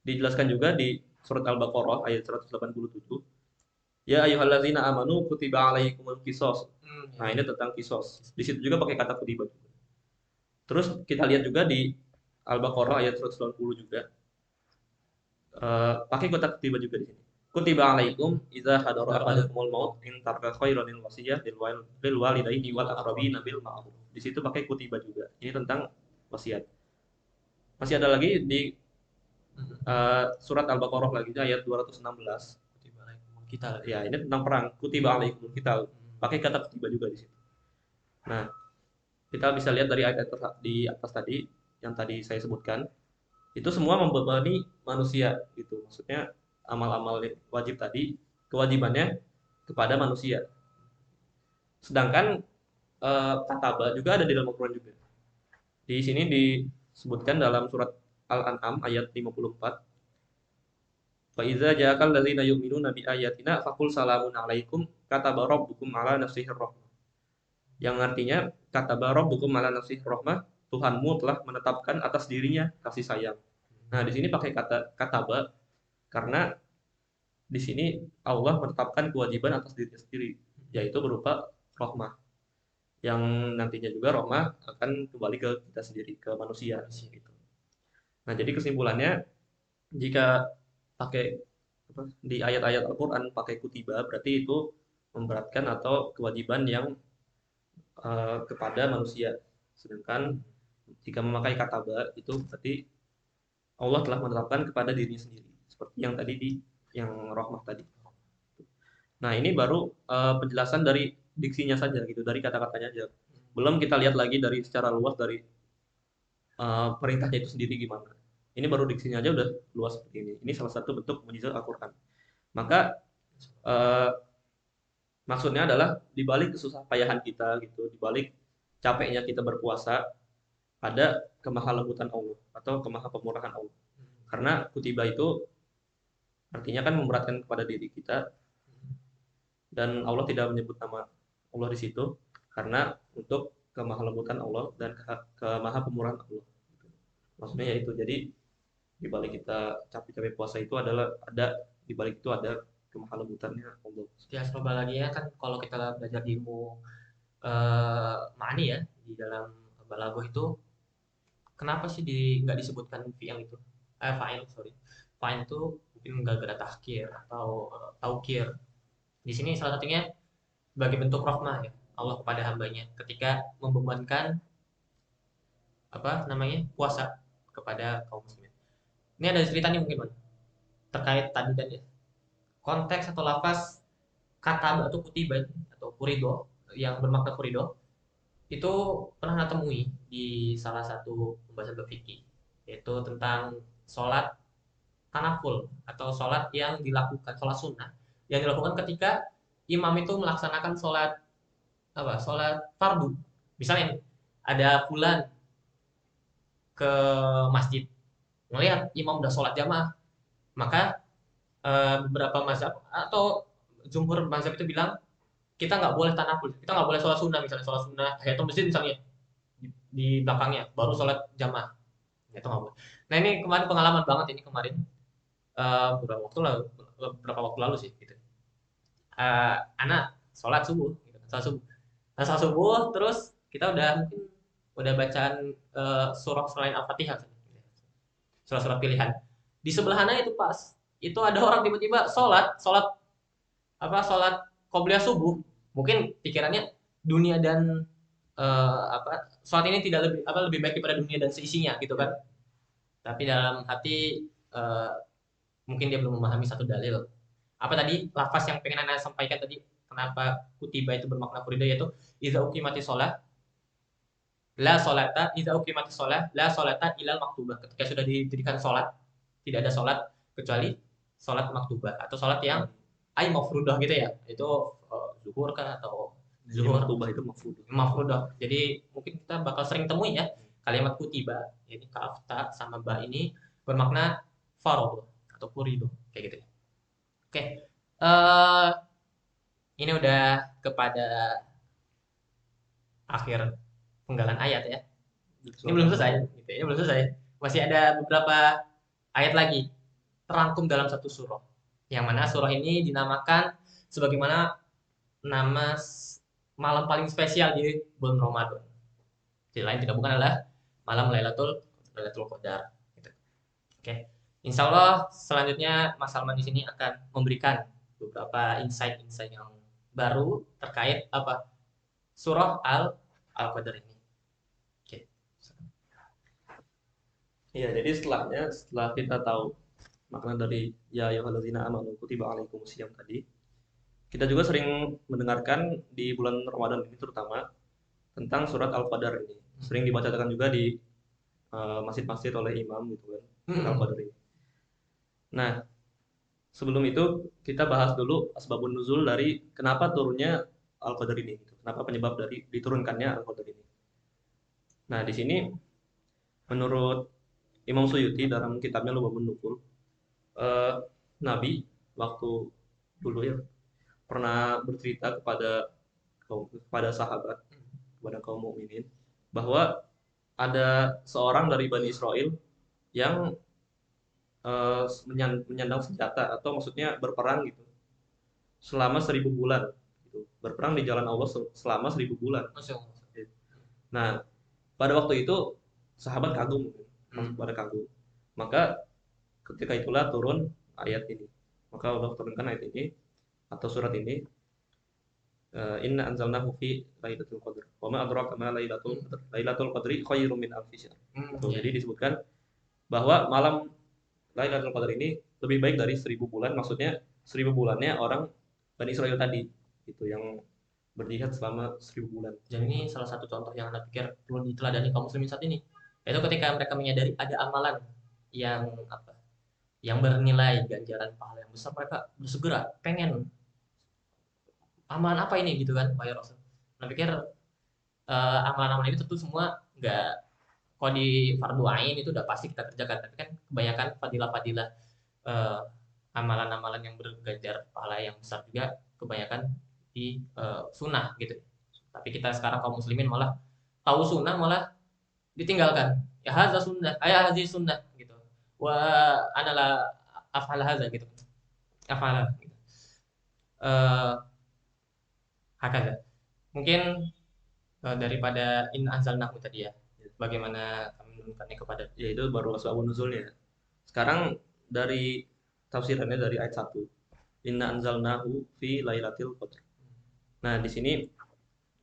dijelaskan juga di surat Al-Baqarah ayat 187. Ya ayyuhallazina amanu kutiba alaikumul qisos. Nah, ini tentang kisos. Di situ juga pakai kata kutiba. Terus kita lihat juga di Al-Baqarah ayat 190 juga. Pakai kata kutiba juga di sini. Kutiba alaikum idza hadara ahadakumul maut in taraka khairan lil wasiyah lil walidaini wal aqrabina bil ma'ruf. Di situ pakai kutiba juga. Ini tentang wasiat. Masih ada lagi di surat Al-Baqarah lagi ayat 216. Kita ya ini tentang perang. Kutiba alaikum kita pakai kata kutiba juga di situ. Nah, kita bisa lihat dari ayat di atas tadi yang tadi saya sebutkan, itu semua membebani manusia gitu. Maksudnya amal-amal wajib tadi kewajibannya kepada manusia. Sedangkan kataba juga ada di dalam Al-Quran juga. Di sini disebutkan dalam surat Al-An'am ayat 54. Fa iza ja'akal ladzina yu'minuna bi ayatina faqul salamun alaikum kataba rabbukum ala nafsihi rahmah. Yang artinya kataba rabbukum ala nafsihi rahmah, Tuhanmu telah menetapkan atas dirinya kasih sayang. Nah, di sini pakai kata kataba karena di sini Allah menetapkan kewajiban atas dirinya sendiri, yaitu berupa rahmah. Yang nantinya juga rahmah akan kembali ke kita sendiri, ke manusia gitu. Nah, jadi kesimpulannya jika pakai di ayat-ayat Al-Qur'an pakai kutiba berarti itu memberatkan atau kewajiban yang kepada manusia. Sedangkan jika memakai kataba itu berarti Allah telah menetapkan kepada dirinya sendiri. Seperti yang tadi yang rahmah tadi. Nah, ini baru penjelasan dari diksinya saja gitu, dari kata-katanya aja. Belum kita lihat lagi dari secara luas dari perintahnya itu sendiri gimana. Ini baru diksinya aja udah luas seperti ini. Ini salah satu bentuk mukjizat Al-Qur'an. Maka maksudnya adalah dibalik kesusah payahan kita gitu, dibalik capeknya kita berpuasa, ada kemahalembutan Allah atau kemahapemurahan Allah. Karena kutiba itu artinya kan memberatkan kepada diri kita dan Allah tidak menyebut nama Allah di situ karena untuk kemahalembutan Allah dan kemahapemurahan Allah. Maksudnya yaitu jadi di balik kita capek-capek puasa itu adalah di balik itu ada kemahalembutannya Allah. Ya, semoga lagi ya kan kalau kita belajar ilmu ma'ani ya di dalam balaghah itu kenapa sih nggak disebutkan fi'il itu? Fa'il, sorry. Fa'il itu mungkin gara-gara tahkir atau taukir. Di sini salah satunya sebagai bentuk rahmah ya Allah kepada hambanya ketika membebankan apa namanya puasa kepada kaum muslimin. Ini ada ceritanya mungkin Bang, terkait tadi kan ya konteks atau lafaz kata atau kutiba atau kurido yang bermakna kurido itu pernah temui di salah satu pembahasan bab fikih yaitu tentang sholat tanaful atau sholat yang dilakukan sholat sunnah yang dilakukan ketika imam itu melaksanakan sholat apa sholat fardu misalnya ada fulan ke masjid melihat imam udah sholat jamaah maka beberapa mazhab atau jumhur mazhab itu bilang kita nggak boleh tanaful kita nggak boleh sholat sunnah misalnya sholat sunnah tahiyatul masjid misalnya di belakangnya baru sholat jamaah itu nggak boleh nah ini kemarin pengalaman banget ini kemarin beberapa waktu lalu sih gitu anak sholat subuh gitu. Sholat subuh nah, sholat subuh terus kita udah mungkin udah bacaan surah selain al-fatihah surat-surat pilihan di sebelahnya itu pas itu ada orang tiba-tiba sholat sholat qobliyah subuh mungkin pikirannya dunia dan sholat ini tidak lebih baik daripada dunia dan seisinya gitu kan tapi dalam hati mungkin dia belum memahami satu dalil apa tadi lafaz yang pengen anda sampaikan tadi kenapa kutiba itu bermakna furidah yaitu idza uqimati sholat la sholata idza uqimati sholat la sholata ilal maktubah ketika sudah didirikan sholat tidak ada sholat kecuali sholat maktubah atau sholat yang ay mafrudah gitu ya itu zuhur kah atau zuhur maktubah itu mafrudah. Mafrudah jadi mungkin kita bakal sering temui ya kalimat kutiba jadi kafta sama ba ini bermakna farad atau furido kayak gitu ya oke ini udah kepada akhir penggalan ayat ya ini belum selesai gitu ini belum selesai masih ada beberapa ayat lagi terangkum dalam satu surah yang mana surah ini dinamakan sebagaimana nama malam paling spesial di bulan Ramadan. Jadi lain tidak bukan adalah malam Lailatul Qadar. Gitu. Oke, Insya Allah selanjutnya Mas Salman di sini akan memberikan beberapa insight-insight yang baru terkait apa surah Al-Qadar ini. Oke. Iya, jadi setelah kita tahu makna dari ya ayyuhalladzina amanu kutiba alaikumusiyam tadi, kita juga sering mendengarkan di bulan Ramadan ini terutama tentang surat Al-Qadar ini. Sering dibacakan juga di masjid-masjid oleh imam gitu kan, Al-Qadar ini. Nah, sebelum itu kita bahas dulu asbabun nuzul dari kenapa turunnya Al-Qadar ini gitu. Kenapa penyebab dari diturunkannya Al-Qadar ini. Nah, di sini menurut Imam Suyuti dalam kitabnya Lubabun Nukul, Nabi waktu dulu ya pernah bercerita kepada sahabat, kepada kaum mukminin bahwa ada seorang dari Bani Israel yang menyandang senjata atau maksudnya berperang gitu selama 1000 bulan gitu. Berperang di jalan Allah selama 1000 bulan. Nah, pada waktu itu sahabat kagum pada kagum. Maka ketika itulah turun ayat ini. Maka Allah turunkan ayat ini atau surat ini inna anzalnahu fi lailatul qadr wa ma adraka ma lailatul qadr lailatul qadri khairum min alfi syahr. Jadi disebutkan bahwa malam Lailatul Qadar ini lebih baik dari 1000 bulan, maksudnya 1000 bulannya orang Bani Israel tadi itu yang berjihad selama 1000 bulan. Dan ini salah satu contoh yang Anda pikir perlu diteladani kaum muslimin saat ini. Yaitu ketika mereka menyadari ada amalan yang apa? Yang bernilai ganjaran pahala yang besar, mereka bersegera pengen amalan apa ini gitu kan, Pak Rasul. Anda pikir amalan-amalan ini tentu semua nggak kalau di fardu ain itu udah pasti kita kerjakan tapi kan kebanyakan fadilah-fadilah amalan-amalan yang berganjar pahala yang besar juga kebanyakan di sunnah gitu tapi kita sekarang kaum muslimin malah tahu sunnah malah ditinggalkan ya haza sunnah ayah hazi sunnah gitu wa anala afal haza gitu afal gitu. Hakaza mungkin daripada in anzalnahu tadi ya bagaimana kami menurunkannya kepada. Ya itu baru asbabun nuzulnya. Sekarang dari tafsirannya dari ayat 1. Inna anzalnahu fi lailatul qadar. Nah, di sini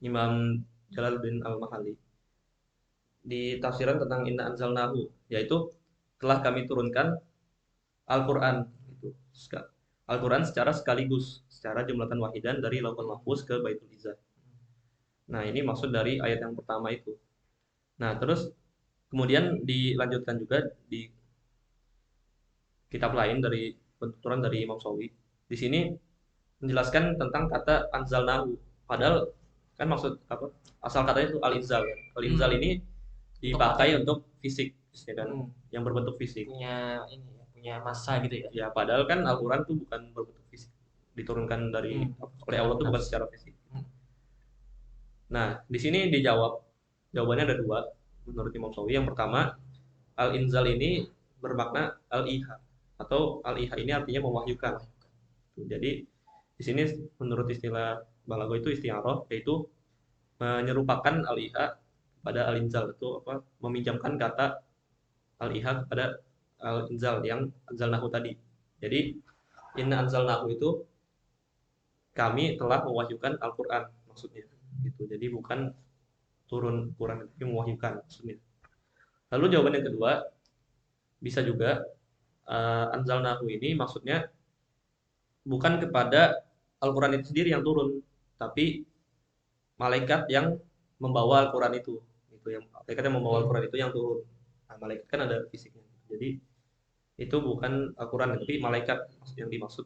Imam Jalaluddin Al-Mahalli di tafsiran tentang inna anzalnahu, yaitu telah kami turunkan Al-Qur'an itu. Al-Qur'an secara sekaligus, secara jumlatan wahidan dari Lauhul Mahfuz ke Baitul Izzah. Nah, ini maksud dari ayat yang pertama itu. Nah, terus kemudian dilanjutkan juga di kitab lain dari penuturan dari Imam Sawi. Di sini menjelaskan tentang kata anzalnahu. Padahal kan maksud apa? Asal katanya itu al-inzal kan. Al-inzal ini dipakai untuk fisik, ya kan? Yang berbentuk fisik. Punya ini ya, punya massa gitu ya. Ya, padahal kan Al-Qur'an itu bukan berbentuk fisik. Diturunkan dari oleh Allah itu bukan secara fisik. Nah, di sini dijawab. Jawabannya ada dua menurut Imam Sawi. Yang pertama, al-inzal ini bermakna al-iha atau al-iha ini artinya mewahyukan. Jadi di sini menurut istilah balago itu istiaroh, yaitu menyerupakan al-iha pada al-inzal, itu apa? Meminjamkan kata al-iha kepada al-inzal yang anzalnahu tadi. Jadi inna anzalnahu itu kami telah mewahyukan Al-Qur'an maksudnya gitu. Jadi bukan turun Quran, tapi mewahyukan maksudnya. Lalu jawaban yang kedua, bisa juga anzalnahu ini maksudnya bukan kepada Al-Quran itu sendiri yang turun, tapi malaikat yang membawa Al-Quran itu. Itu yang malaikat yang membawa Al-Quran itu yang turun. Nah, malaikat kan ada fisiknya. Jadi itu bukan Al-Quran, tapi malaikat yang dimaksud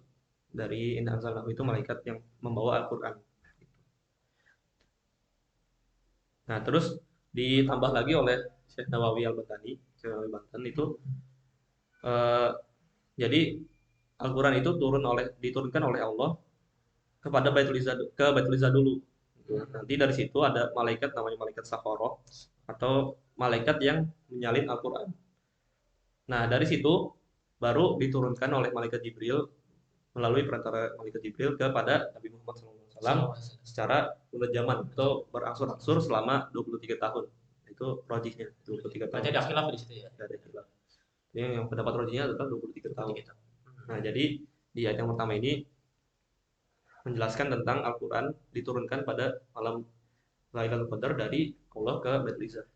dari inna anzalnahu itu malaikat yang membawa Al-Quran. Nah, terus ditambah lagi oleh Syekh Nawawi Al-Bantani, Syekh Nawawi Banten itu jadi Al-Quran itu diturunkan oleh Allah kepada Baitul Izzah dulu. Nanti dari situ ada malaikat namanya malaikat Sakhara atau malaikat yang menyalin Al-Quran. Nah, dari situ baru diturunkan oleh malaikat Jibril melalui perantara malaikat Jibril kepada Nabi Muhammad SAW secara zaman atau berangsur-angsur selama 23 tahun. Itu rojihnya 23 tahun. Berarti ada khilaf di situ ya. Ada khilaf. Yang pendapat rojihnya adalah 23 tahun. Nah, jadi di ayat yang pertama ini menjelaskan tentang Al-Quran diturunkan pada malam Lailatul Qadar dari Allah ke Baitul Izzah.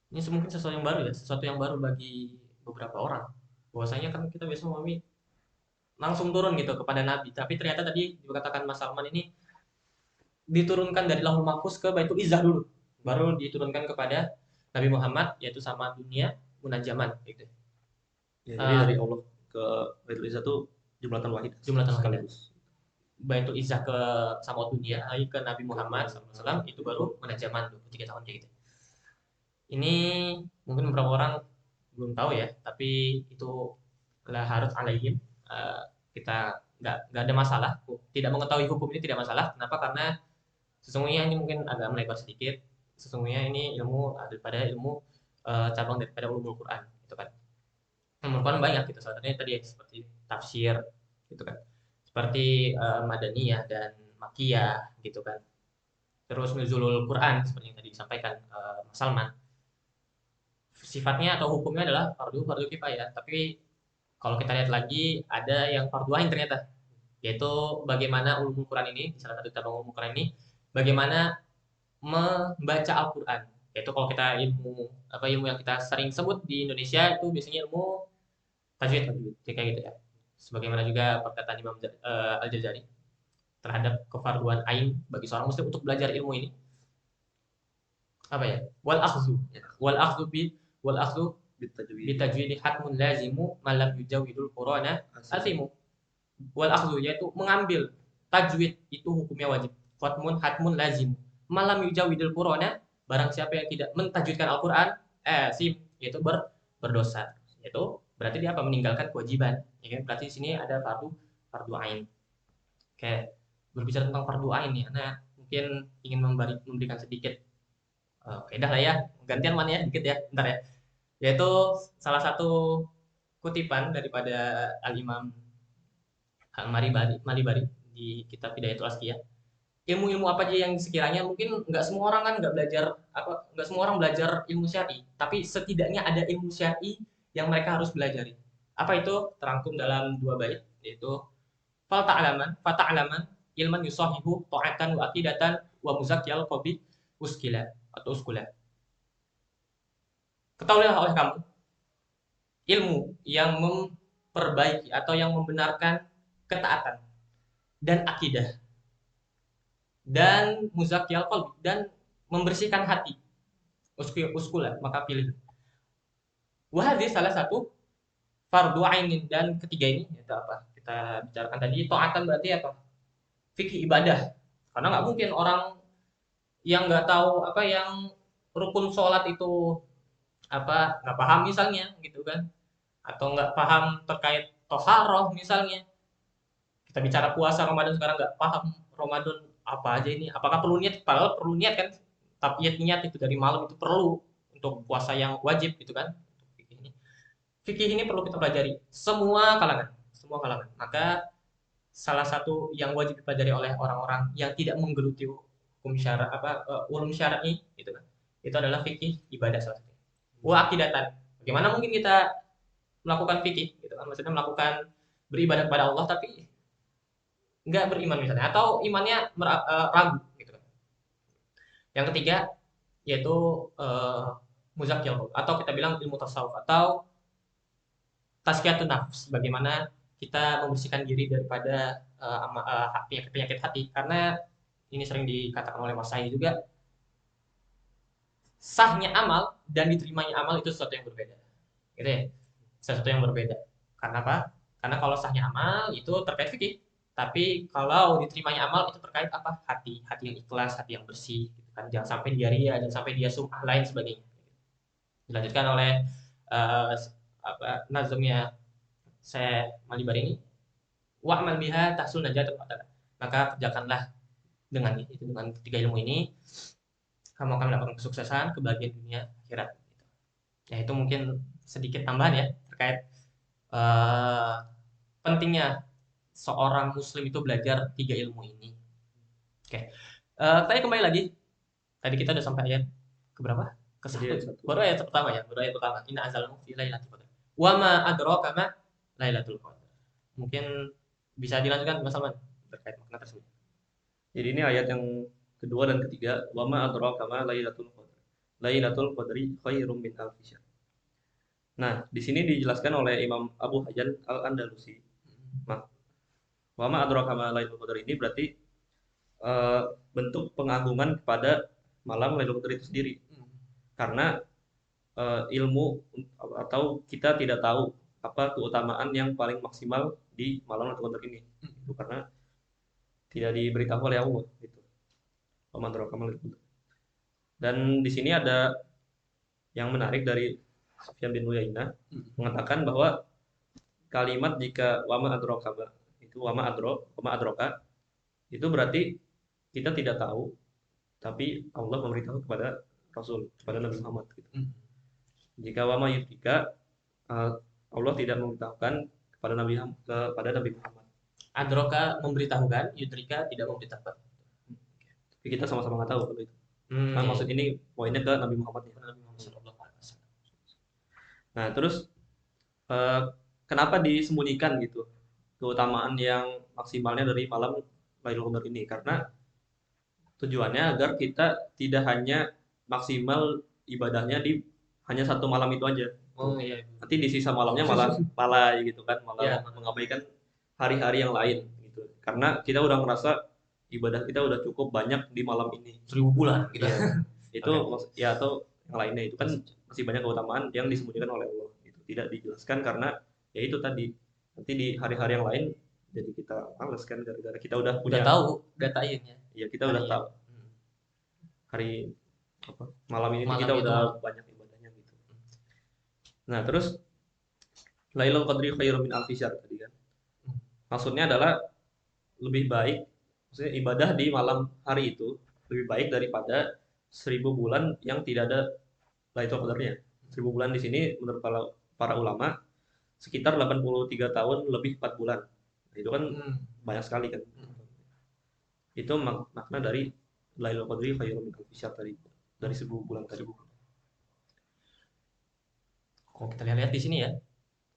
Ini mungkin sesuatu yang baru ya, sesuatu yang baru bagi beberapa orang. Bahwasanya kan kita biasa memahami langsung turun gitu kepada Nabi, tapi ternyata tadi dikatakan Mas Salman ini diturunkan dari Lauhul Mahfuz ke Baitul Izzah dulu, baru diturunkan kepada Nabi Muhammad, yaitu sama dunia munajaman gitu. Ya, jadi dari Allah ke Baitul Izzah itu jumlatan wahid. Sekaligus. Baitul Izzah ke sama dunia, lagi ke Nabi Muhammad SAW itu baru munajaman 23 tahun kayak gitu. Ini mungkin beberapa orang belum tahu ya, tapi itu lah harus alaihim. Kita nggak ada masalah, tidak mengetahui hukum ini tidak masalah. Kenapa? Karena sesungguhnya ini mungkin agak melebar sedikit. Sesungguhnya ini ilmu daripada ilmu cabang daripada ulumul Quran, gitu kan. Ulumul Quran banyak gitu. Salah satunya tadi seperti tafsir, gitu kan. Seperti Madaniyah dan Makiyah, gitu kan. Terus nuzulul Quran seperti yang tadi disampaikan Mas Salman. Sifatnya atau hukumnya adalah fardu kifayah, tapi kalau kita lihat lagi ada yang fardu ain ternyata, yaitu bagaimana ulumul Quran ini, salah satu cabang ulumul Quran ini, bagaimana membaca Al-Quran. Yaitu kalau kita ilmu yang kita sering sebut di Indonesia itu biasanya ilmu tajwid, kayak gitu ya. Sebagaimana juga perkataan Imam Al-Jazari terhadap kefarduan ain bagi seorang muslim untuk belajar ilmu ini. Apa ya? Wal akhdhu bitajwid hatmun lazimu malam yujawidul qur'ana asimu. Wal akhdhu yaitu mengambil tajwid itu hukumnya wajib. Hatmun lazim. Malam yujawidul qur'ana, barang siapa yang tidak mentajwidkan Al-Qur'an yaitu berdosa. Itu berarti dia apa? Meninggalkan kewajiban. Ya kan? Berarti di sini ada fardu ain. Oke, berbicara tentang fardu ain nih, Ana mungkin ingin memberikan sedikit faedah lah ya. Gantian mana ya dikit ya, bentar ya. Yaitu salah satu kutipan daripada Al-Imam Al-Malibari di kitab Hidayatul Asqiyah. ilmu-ilmu apa aja yang sekiranya mungkin nggak semua orang kan nggak belajar apa, nggak semua orang belajar ilmu syar'i, tapi setidaknya ada ilmu syar'i yang mereka harus pelajari. Apa itu? Terangkum dalam dua bait, yaitu fata'laman ilman yusahihu ta'atan wa aqidatan wa muzakkiyal qalbi uskila atau uskula. Ketahuilah oleh kamu ilmu yang memperbaiki atau yang membenarkan ketaatan dan akidah dan muzakkiyal qalbi dan membersihkan hati. Uskula, maka pilih. Wahdi salah satu fardu ainin, dan ketiga ini yaitu apa? Kita bicarakan tadi taatan berarti apa? Fikih ibadah. Karena nggak mungkin orang yang nggak tahu apa yang rukun sholat itu apa nggak paham misalnya gitu kan, atau nggak paham terkait toharoh misalnya. Kita bicara puasa Ramadan sekarang nggak paham Ramadan apa aja ini, apakah perlu niat, padahal perlu niat kan, tapi niat itu dari malam itu perlu untuk puasa yang wajib gitu kan. Fikih ini perlu kita pelajari semua kalangan. Maka salah satu yang wajib dipelajari oleh orang-orang yang tidak menggeluti hukum syara apa ulum syar'i gitu kan, itu adalah fikih ibadah salah satunya. Wa akidatan, bagaimana mungkin kita melakukan fikih gitu kan, maksudnya melakukan beribadah kepada Allah tapi nggak beriman misalnya, atau imannya ragu gitu kan. Yang ketiga yaitu muzakkiyah, atau kita bilang ilmu tasawuf atau tazkiyatun nafs, bagaimana kita membersihkan diri daripada penyakit hati, karena ini sering dikatakan oleh Mas Sai juga, sahnya amal dan diterimanya amal itu sesuatu yang berbeda gitu ya, sesuatu yang berbeda. Karena apa? Karena kalau sahnya amal itu terkait fikih, tapi kalau diterimanya amal itu terkait apa? Hati yang ikhlas, hati yang bersih gitu kan. Jangan sampai dia ria, jangan sampai dia sum'ah lain sebagainya. Dilanjutkan oleh uh, apa nazmnya saya Malibar ini, wa'mal biha tahsul najatul qadar. Maka kerjakanlah dengan itu, dengan tiga ilmu ini kamu akan mendapatkan kesuksesan, kebahagiaan dunia akhirat. Ya itu mungkin sedikit tambahan ya terkait uh, pentingnya seorang muslim itu belajar tiga ilmu ini. Oke, tadi kembali lagi. Tadi kita udah sampai ayat keberapa? Ke satu. Baru ayat pertama ya, baru ayat pertama. Inna anzalnahu fi lailatul qadar. Wa ma adraka ma lailatul qadar. Mungkin bisa dilanjutkan Mas Salman terkait makna tersebut. Jadi ini ayat yang kedua dan ketiga, wa ma adraka ma lailatul qadar. Lailatul qadri khairum min alfi syahr. Nah, di sini dijelaskan oleh Imam Abu Hayyan Al-Andalusi. Nah, wa ma adraka ma lailatul qadar ini berarti bentuk pengagungan kepada malam Lailatul Qadar itu sendiri. Karena ilmu atau kita tidak tahu apa keutamaan yang paling maksimal di malam Lailatul Qadar ini. Itu karena tidak diberitahu oleh Allah gitu. Wa ma adraka ma Lailatul Qadar. Dan di sini ada yang menarik dari Sufyan bin Uyainah mengatakan bahwa kalimat jika wa ma adraka itu wa ma adraka itu berarti kita tidak tahu, tapi Allah memberitahu kepada Rasul, kepada Nabi Muhammad gitu. Jika wa ma yudrika, Allah tidak memberitahukan kepada Nabi Muhammad. Adroka memberitahukan, yudrika tidak memberitahukan. Tapi kita sama-sama nggak tahu kalau itu. Nah, maksud ini poinnya ke Nabi Muhammad ya. Nah, terus kenapa disembunyikan gitu keutamaan yang maksimalnya dari malam Lailatul Qadar ini? Karena tujuannya agar kita tidak hanya maksimal ibadahnya di hanya satu malam itu aja. Oh iya. Nanti di sisa malamnya malah lalai gitu kan, malah mengabaikan hari-hari yang lain gitu. Karena kita udah ngerasa ibadah kita udah cukup banyak di malam ini. 1000 bulan gitu. Ya. Itu ya, atau yang lainnya itu kan masih banyak keutamaan yang disembunyikan oleh Allah. Itu tidak dijelaskan karena ya itu tadi. Nanti di hari-hari yang lain jadi kita males kan, gara-gara kita udah punya tahu data ini. Ya kita udah tahu hari apa malam ini kita udah banyak ibadahnya gitu. Nah, terus Lailatul Qadri khairum min alfi syahr tadi kan. Maksudnya adalah lebih baik, maksudnya ibadah di malam hari itu lebih baik daripada 1000 bulan yang tidak ada Lailatul Qadarnya. 1000 bulan di sini menurut para ulama sekitar 83 tahun lebih 4 bulan. Itu kan banyak sekali kan. Itu makna dari Lailatul Qadri khairun min alfi syahr tadi, dari 1000 bulan tadi. Kalau kita lihat di sini ya,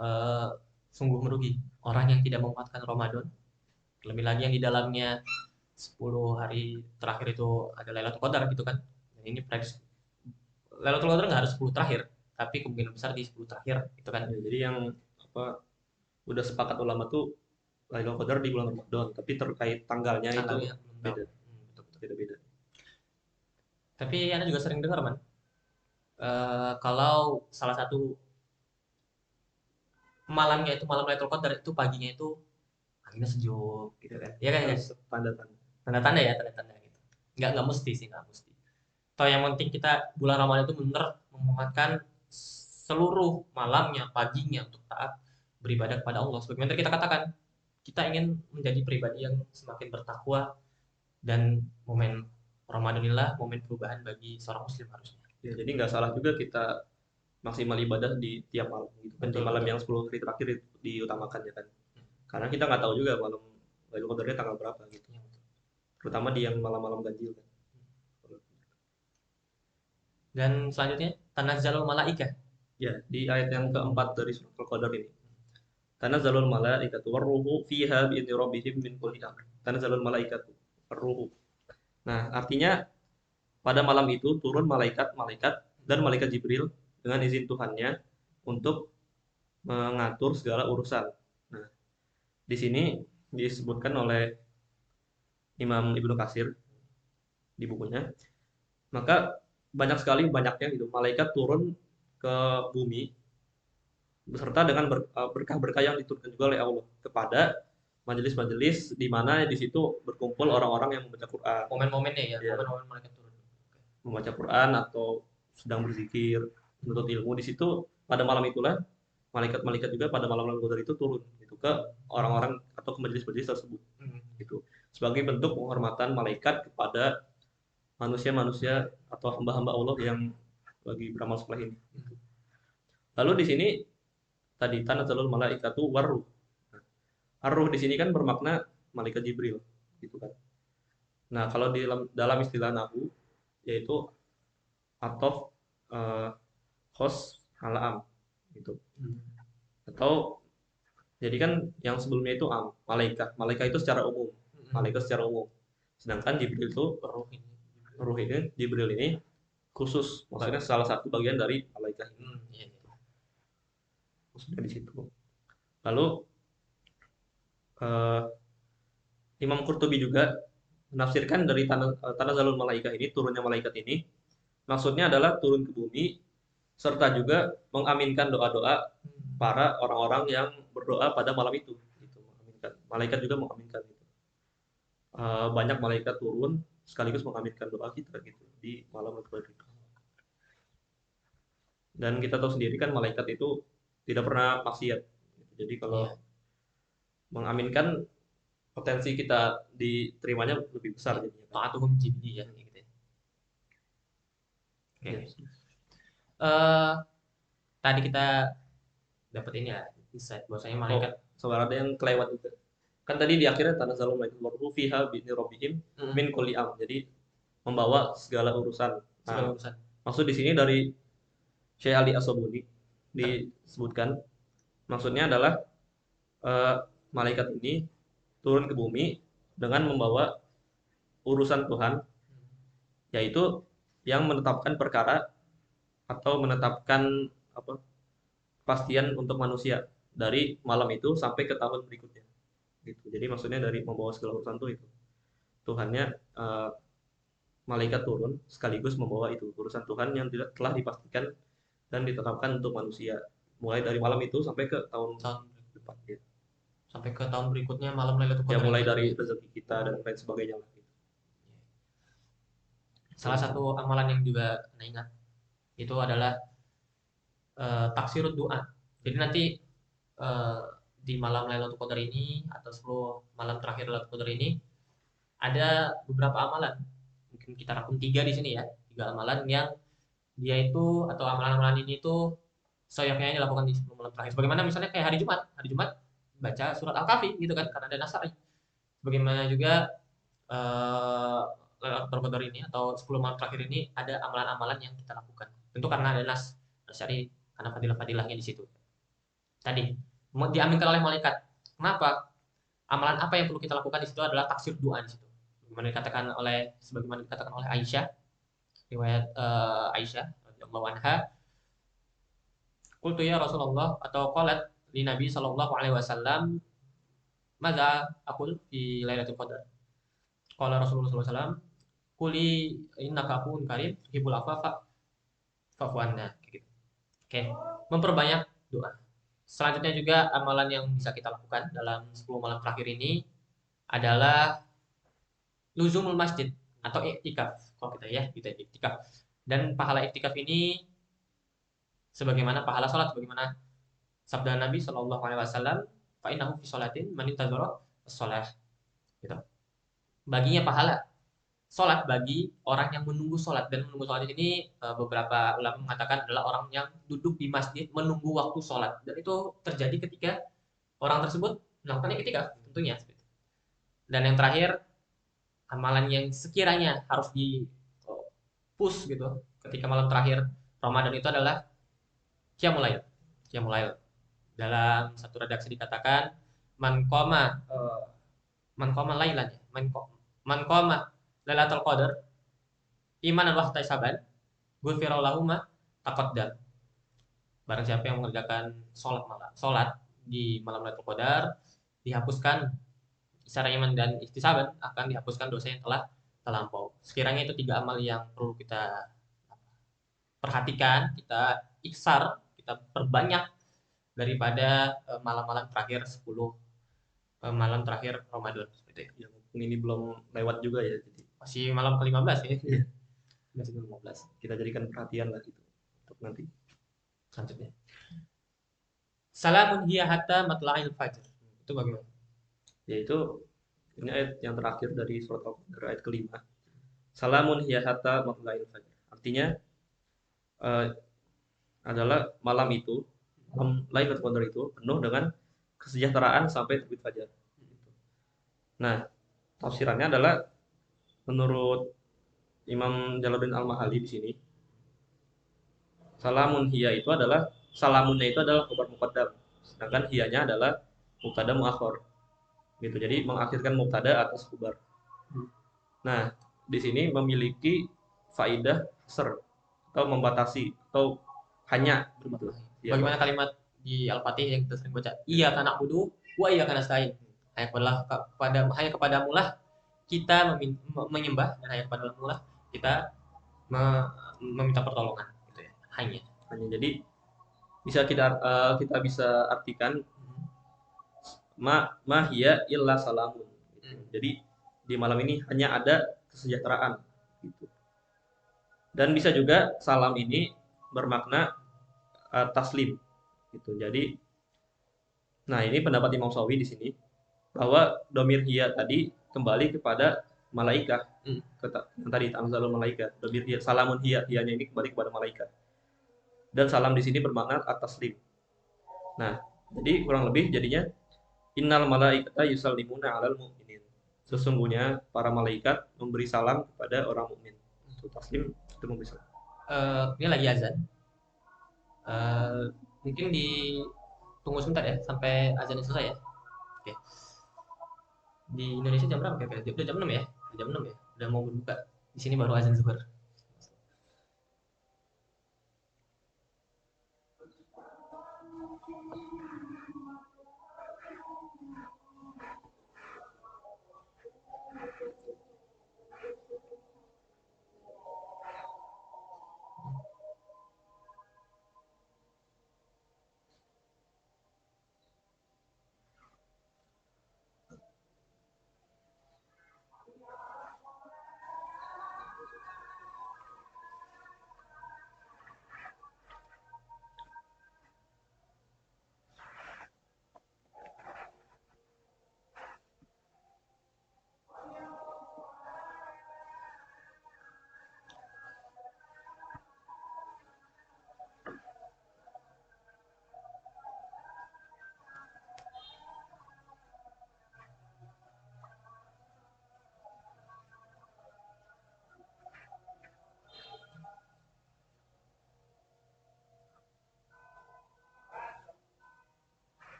eh, sungguh merugi orang yang tidak memanfaatkan Ramadan, lebih lagi yang di dalamnya 10 hari terakhir itu ada Lailatul Qadar gitu kan. Dan ini prediksi Lailatul Qadar nggak harus 10 terakhir, tapi kemungkinan besar di 10 terakhir gitu kan. Ya, jadi yang apa udah sepakat ulama tuh Lailatul Qadar di bulan Ramadan, tapi terkait tanggalnya itu Tanggalnya belum tahu. beda, Betul, betul. beda-beda. Tapi Anda juga sering dengar, Man, kalau salah satu malamnya itu malam Lailatul Qadar itu paginya itu anginnya sejuk gitu kan. Iya kan ya? Harus tanda-tanda. Tanda-tanda ya, tanda-tanda gitu. Nggak mesti sih, nggak mesti. Atau yang penting kita bulan Ramadan itu benar menguatkan seluruh malamnya, paginya untuk taat beribadah kepada Allah. Sebagaimana tadi kita katakan, kita ingin menjadi pribadi yang semakin bertakwa dan momen Ramadan inilah momen perubahan bagi seorang muslim harusnya. Ya, jadi nggak salah juga kita maksimal ibadah di tiap malam gitu kan. Di Betul, malam betul. yang 10 hari terakhir diutamakan ya kan. Karena kita nggak tahu juga malam Lailatul Qadarnya tanggal berapa gitu. Ya. Terutama di yang malam-malam ganjil kan. Dan selanjutnya, tanazzalul malaikah. Ya, di ayat yang keempat dari surat Al-Qadar ini. Tanazzalul malaikatu warruhu fiha bi'idzni rabbihim min kulli amr. Tanazzalul malaikatu warruhu. Nah, artinya pada malam itu turun malaikat-malaikat dan malaikat Jibril dengan izin Tuhannya untuk mengatur segala urusan. Nah, di sini disebutkan oleh Imam Ibnu Katsir di bukunya, maka banyak sekali banyaknya gitu malaikat turun ke bumi beserta dengan berkah-berkah yang diturunkan juga oleh Allah kepada majelis-majelis di mana di situ berkumpul orang-orang yang membaca Quran, Momen-momennya ya, ya, momen-momen malaikat turun. membaca Quran atau sedang berzikir, menuntut ilmu. Di situ pada malam itulah malaikat-malaikat juga pada malam-malam Qadar itu turun gitu ke orang-orang atau ke majelis-majelis tersebut gitu. Sebagai bentuk penghormatan malaikat kepada manusia-manusia atau hamba-hamba Allah yang lagi beramal soleh ini. Lalu di sini tadi tanazzalul malaikatu warruh. Ar-ruh di sini kan bermakna malaikat Jibril gitu kan. Nah, kalau di dalam istilah nahu yaitu atof eh, khos alam gitu. Atau jadi kan yang sebelumnya itu am, malaikat. Malaikat itu secara umum. Malaikat secara umum. Sedangkan Jibril itu ruh ini Jibril ini khusus, maksudnya salah satu bagian dari malaikat ini. Iya, iya. Maksudnya di situ. Lalu eh, Imam Qurtubi juga menafsirkan dari Tanazzalul Malaikah ini, turunnya malaikat ini, maksudnya adalah turun ke bumi serta juga mengaminkan doa-doa para orang-orang yang berdoa pada malam itu. Gitu, mengaminkan. Malaikat juga mengaminkan. Gitu. Banyak malaikat turun sekaligus mengaminkan doa kita gitu di malam Qadar itu. Dan kita tahu sendiri kan malaikat itu tidak pernah maksiat. Jadi kalau Iya. mengaminkan potensi kita diterimanya lebih besar jadinya. Taatuhum jibdi ya gitu ya. Oke. Ya. Tadi kita dapat ini ya, insight bahwasanya malaikat Saudara ada yang kelewat juga. Kan tadi di akhirnya tanazzalul malaikatu fiha bi'idzni rabbihim min kulli am. Jadi membawa segala urusan. segala Nah, urusan. maksud di sini dari Syekh Ali As-Sabuni disebutkan maksudnya adalah eh, malaikat ini turun ke bumi dengan membawa urusan Tuhan, yaitu yang menetapkan perkara atau menetapkan apa kepastian untuk manusia dari malam itu sampai ke tahun berikutnya. Gitu. Jadi maksudnya dari membawa segala urusan itu Tuhannya malaikat turun sekaligus membawa itu urusan Tuhan yang telah dipastikan dan ditetapkan untuk manusia mulai dari malam itu sampai ke tahun depan ya. Sampai ke tahun berikutnya malam Lailatul Ya Qadar mulai itu. dari rezeki kita dan lain sebagainya lah. Salah satu amalan yang juga Anda ingat itu adalah taksirud doa. Jadi nanti eh, di malam Lailatul Qadar ini atau 10 malam terakhir Lailatul Qadar ini ada beberapa amalan. Mungkin kita rangkum 3 di sini ya. 3 amalan yang dia itu atau amalan-amalan ini itu seyogyanya dilakukan di 10 malam terakhir. Bagaimana misalnya kayak hari Jumat baca surat Al-Kahfi gitu kan karena ada nasari. Bagaimana juga eh Lailatul Qadar ini atau 10 malam terakhir ini ada amalan-amalan yang kita lakukan. Tentu karena ada nas syari, karena fadilah-fadilahnya di situ. Tadi diaminkan oleh malaikat. Kenapa? Amalan apa yang perlu kita lakukan di situ adalah taksir doa di situ. Sebagaimana dikatakan oleh Aisyah, riwayat Aisyah radhiyallahu anha, qultu ya Rasulullah, atau qalat li Nabi sallallahu alaihi wasallam, madza aqul fi Lailatul Qadar? Qala Rasulullah sallallahu alaihi wasallam, quli innaka afuwun karim tuhibbul afwa fa'fu anna. Gitu. Oke, memperbanyak doa. Selanjutnya juga amalan yang bisa kita lakukan dalam 10 malam terakhir ini adalah luzumul masjid atau iktikaf. Kalau kita ya, kita iktikaf. Dan pahala iktikaf ini sebagaimana pahala salat, sebagaimana sabda Nabi Shallallahu alaihi wasallam, fa innahu fi sholatin man intadzara shalah. Gitu. Baginya pahala salat bagi orang yang menunggu salat, dan menunggu salat ini beberapa ulama mengatakan adalah orang yang duduk di masjid menunggu waktu salat, dan itu terjadi ketika orang tersebut melakukan iktikaf tentunya. Dan yang terakhir, amalan yang sekiranya harus di push gitu ketika malam terakhir Ramadan itu adalah qiyamul lail. Qiyamul lail. Dalam satu redaksi dikatakan man qama man qama lailan ya. Man qama lailatul qadar imanan wa ihtisaban ghufira lahu ma taqaddam. Barang siapa yang mengerjakan salat di malam Lailatul Qadar, dihapuskan secara iman dan ihtisaban, akan dihapuskan dosa yang telah terlampau. Sekiranya itu 3 amal yang perlu kita perhatikan, kita iksar, kita perbanyak daripada malam-malam terakhir 10 malam terakhir Ramadan seperti itu. Ya, mumpung ini belum lewat juga ya, jadi Masih malam ke-15 ya. iya, Masih 15 kita jadikan perhatian lah itu untuk nanti. selanjutnya. Salamun hiya hatta matla'il fajr. Itu bagaimana? Yaitu ini ayat yang terakhir dari surat Al-Qadar, ayat kelima. Salamun hiya hatta matla'il fajr. Artinya eh, adalah malam itu, malam Lailatul Qadar itu penuh dengan kesejahteraan sampai terbit fajar. Nah, tafsirannya adalah menurut Imam Jalaluddin Al-Mahali di sini, salamun hiya itu adalah, salamunnya itu adalah khabar muqaddam, sedangkan hiyanya adalah mubtada muakhir. Gitu. Jadi mengakhirkan mubtada atas khabar. Nah, di sini memiliki faidah ser atau membatasi atau hanya gitu. Ya, Bagaimana kalimat di Al-Fatih yang kita sering baca? Iya karena budu, wa iya karena stain. Hanya kepadamu lah kita menyembah, dan hanya kepadamu lah kita meminta pertolongan. Gitu ya. Hanya. jadi bisa kita bisa artikan ma hiya illa salamun. Gitu. Jadi di malam ini hanya ada kesejahteraan gitu. Dan bisa juga salam ini bermakna taslim gitu. Jadi nah ini pendapat Imam Sawi di sini bahwa domir hiya tadi kembali kepada malaikat. Yang tadi tanzalul malaikat. Domir hiya, salamun hiya, hiyanya ini kembali kepada malaikat. Dan salam di sini bermakna at-taslim. Nah, jadi kurang lebih jadinya innal malaikata yusallimuna 'alal mu'minin. Sesungguhnya para malaikat memberi salam kepada orang mukmin. Itu taslim, itu memberi salam. Ini lagi azan. Mungkin ditunggu sebentar ya sampai azan selesai ya. Oke. Di Indonesia jam berapa kira-kira? Udah jam 6 ya? Udah jam 6 ya? Udah mau berbuka. Di sini baru azan zuhur.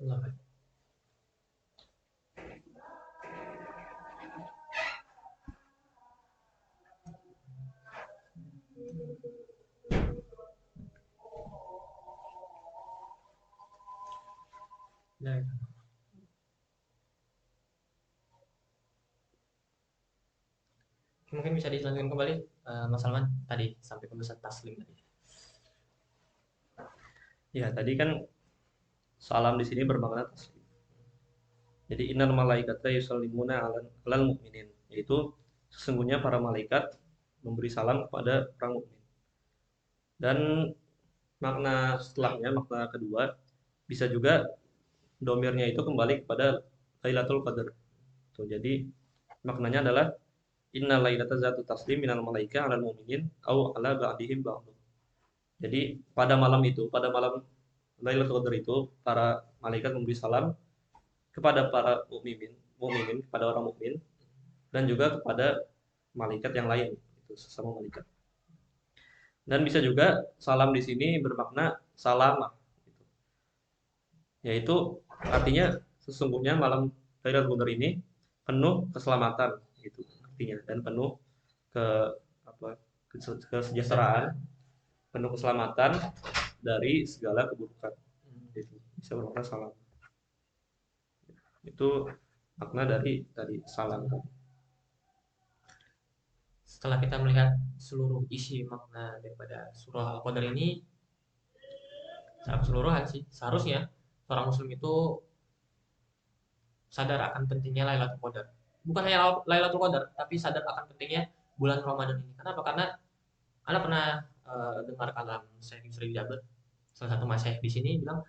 Allah. Nah, mungkin bisa dilanjutkan kembali, Mas Salman tadi sampai pembahasan taslim tadi. Ya, tadi kan salam di sini bermakna taslim. Jadi innal malaikata yusallimuna alal mu'minin, yaitu sesungguhnya para malaikat memberi salam kepada orang mukmin. Dan makna setelahnya, makna kedua, bisa juga domirnya itu kembali kepada Lailatul Qadar. Tuh, jadi maknanya adalah inna lailata zatu taslim minal malaika alal mu'minin au ala ba'dihim ba'd. Jadi pada malam itu, pada malam Lailatul Qadar itu, para malaikat memberi salam kepada para mukminin, kepada orang mukmin, dan juga kepada malaikat yang lain, itu sesama malaikat. Dan bisa juga salam di sini bermakna salamah, gitu. Yaitu artinya sesungguhnya malam Lailatul Qadar ini penuh keselamatan, gitu artinya, dan penuh ke apa kesejahteraan, penuh keselamatan dari segala keburukan. Itu bisa bermakna salam. Itu makna dari tadi salam. Setelah kita melihat seluruh isi makna daripada surah Al-Qadar ini secara keseluruhan sih, seharusnya seorang muslim itu sadar akan pentingnya Lailatul Qadar. Bukan hanya Lailatul Qadar, tapi sadar akan pentingnya bulan Ramadan ini. Kenapa? Karena Anda pernah dengar kalam Syekh Yusri Jaber, salah satu masyayikh di sini bilang,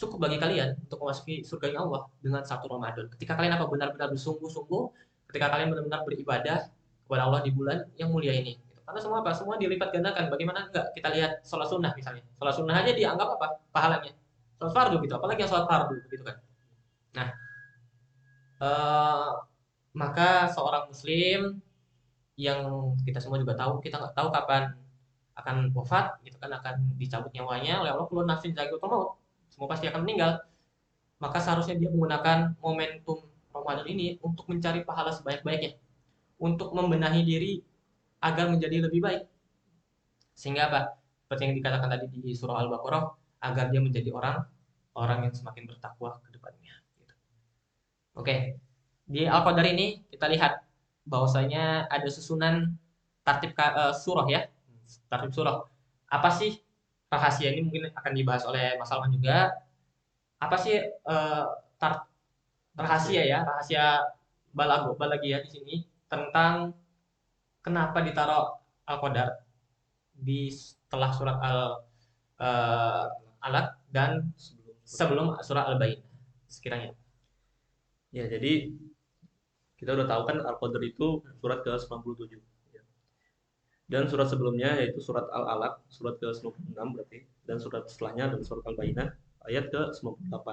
cukup bagi kalian untuk memasuki surganya Allah dengan satu Ramadan. Ketika kalian apa benar-benar bersungguh-sungguh, ketika kalian benar-benar beribadah kepada Allah di bulan yang mulia ini. Gitu. Karena semua apa? Semua dilipat gandakan. Bagaimana enggak kita lihat sholat sunnah misalnya. Sholat sunnah aja dianggap apa? Pahalanya. Sholat fardu gitu. Apalagi yang sholat fardu gitu kan. Nah, eh, maka seorang muslim yang kita semua juga tahu, kita nggak tahu kapan akan wafat, gitu kan, akan dicabut nyawanya oleh Allah. Kullu nafsin dha'iqatul maut. Semua pasti akan meninggal. Maka seharusnya dia menggunakan momentum Ramadan ini untuk mencari pahala sebanyak-banyaknya, untuk membenahi diri agar menjadi lebih baik. Sehingga apa? Seperti yang dikatakan tadi di surah Al-Baqarah, agar dia menjadi orang yang semakin bertakwa ke depannya. Gitu. Oke, di Al-Qadar ini kita lihat bahwasanya ada susunan tartib surah ya, tartib surah. Apa sih rahasia ini mungkin akan dibahas oleh Mas Salman juga. Apa sih tar- rahasia ya, rahasia balagia di sini tentang kenapa ditaruh Al-Qadar di setelah surat eh, Alaq dan sebelum surat Al-Bain sekiranya. Ya, jadi kita udah tahu kan Al-Qadr itu surat ke-97. Ya. Dan surat sebelumnya yaitu surat Al-Alaq, surat ke-96 berarti, dan surat setelahnya adalah surat Al-Bainah ayat ke-98.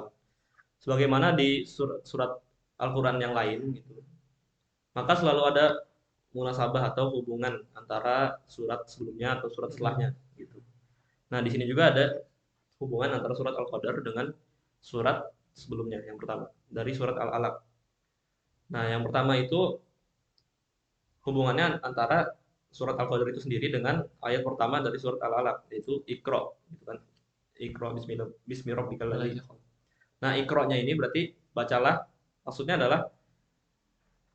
Sebagaimana di surat Al-Qur'an yang lain gitu. Maka selalu ada munasabah atau hubungan antara surat sebelumnya atau surat setelahnya gitu. Nah, di sini juga ada hubungan antara surat Al-Qadar dengan surat sebelumnya yang pertama dari surat Al-Alaq. Nah, yang pertama itu hubungannya antara surat Al-Qadar itu sendiri dengan ayat pertama dari surat Al-Alaq yaitu Iqra gitu kan. Iqra bismillahirrahmanirrahim. Nah, Iqra-nya ini berarti bacalah, maksudnya adalah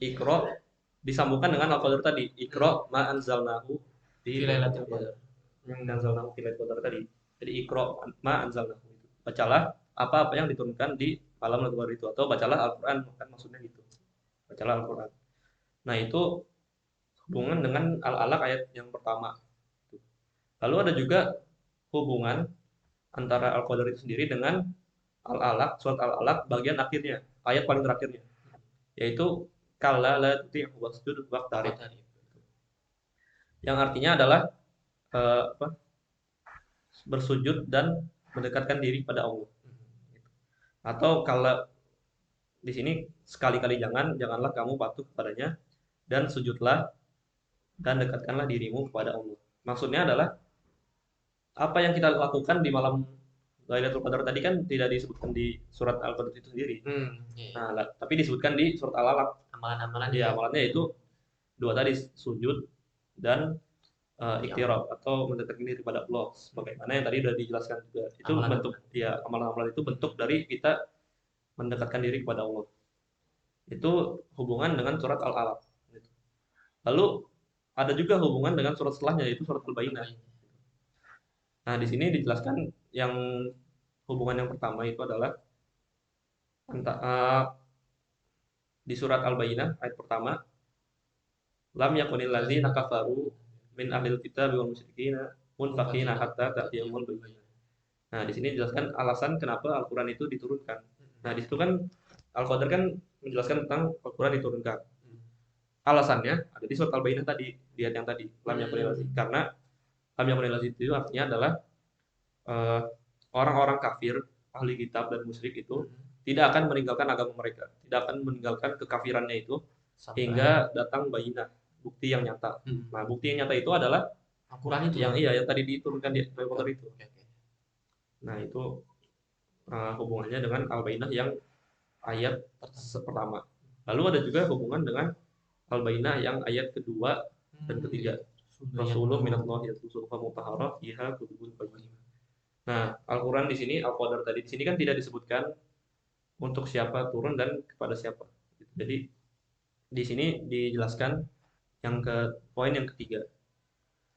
Iqra disambungkan dengan Al-Qadar tadi. Iqra ma anzalnahu fi Lailatul Qadar. anzalnahu fi lailatul qadar tadi. Jadi Iqra ma anzalnahu itu. Bacalah apa-apa yang diturunkan di malam Lailatul Qadar itu, atau bacalah Al-Qur'an, kan maksudnya gitu. Bacalah Al-Qur'an. Nah, itu hubungan dengan Al-Alaq ayat yang pertama. Lalu ada juga hubungan antara Al-Qadar itu sendiri dengan Al-Alaq, surat Al-Alaq bagian akhirnya, ayat paling terakhirnya, yaitu kalla la tuti'hu wasjud waqtarib. Yang artinya adalah apa? Bersujud dan mendekatkan diri pada Allah. Atau kalau di sini sekali-kali janganlah kamu patuh kepadanya dan sujudlah dan dekatkanlah dirimu kepada Allah. Maksudnya adalah apa yang kita lakukan di malam Lailatul Qadar tadi kan tidak disebutkan di surat Al-Qadar itu sendiri. Iya. Nah, tapi disebutkan di surat Al-Alaq. Amalan-amalan Ya, ya. amalannya itu dua tadi, sujud dan Iya. iktiraf atau mendekatkan diri kepada Allah. Sebagaimana yang tadi sudah dijelaskan juga. Itu Amalan-amalan. bentuk ya, amalan-amalan itu bentuk dari kita mendekatkan diri kepada Allah. Itu hubungan dengan surat Al-Alaq. Lalu ada juga hubungan dengan surat setelahnya, yaitu surat Al-Bayyinah. Nah, di sini dijelaskan yang hubungan yang pertama itu adalah di surat Al-Bayyinah ayat pertama, lam yakunil ladzina kafaru min ahlil kitab wal musyrikina munfaqina hatta ta'tiyahumul bayyinah. Nah, di sini dijelaskan alasan kenapa Al-Qur'an itu diturunkan. Nah, di situ kan Al-Qadar kan menjelaskan tentang Al-Qur'an diturunkan. Alasannya ada di surat Al-Bayyinah tadi, di ayat yang tadi, lam yakunil ladzina. Karena lam yakunil ladzina itu artinya adalah orang-orang kafir, ahli kitab dan musyrik itu tidak akan meninggalkan agama mereka, tidak akan meninggalkan kekafirannya itu hingga datang bayinah, bukti yang nyata. Nah, bukti yang nyata itu adalah Al-Quran itu yang tadi diturunkan di Al-Qadar itu. Nah, itu hubungannya dengan Al-Bayyinah yang ayat pertama. Lalu ada juga hubungan dengan Al-Bayyinah yang ayat kedua dan ketiga. Rasulullah minallahi yatlu mutahharah fiha kutubun bayyinah. Nah, Al-Quran di sini, Al-Qadar tadi di sini kan tidak disebutkan untuk siapa turun dan kepada siapa. Jadi di sini dijelaskan yang poin yang ketiga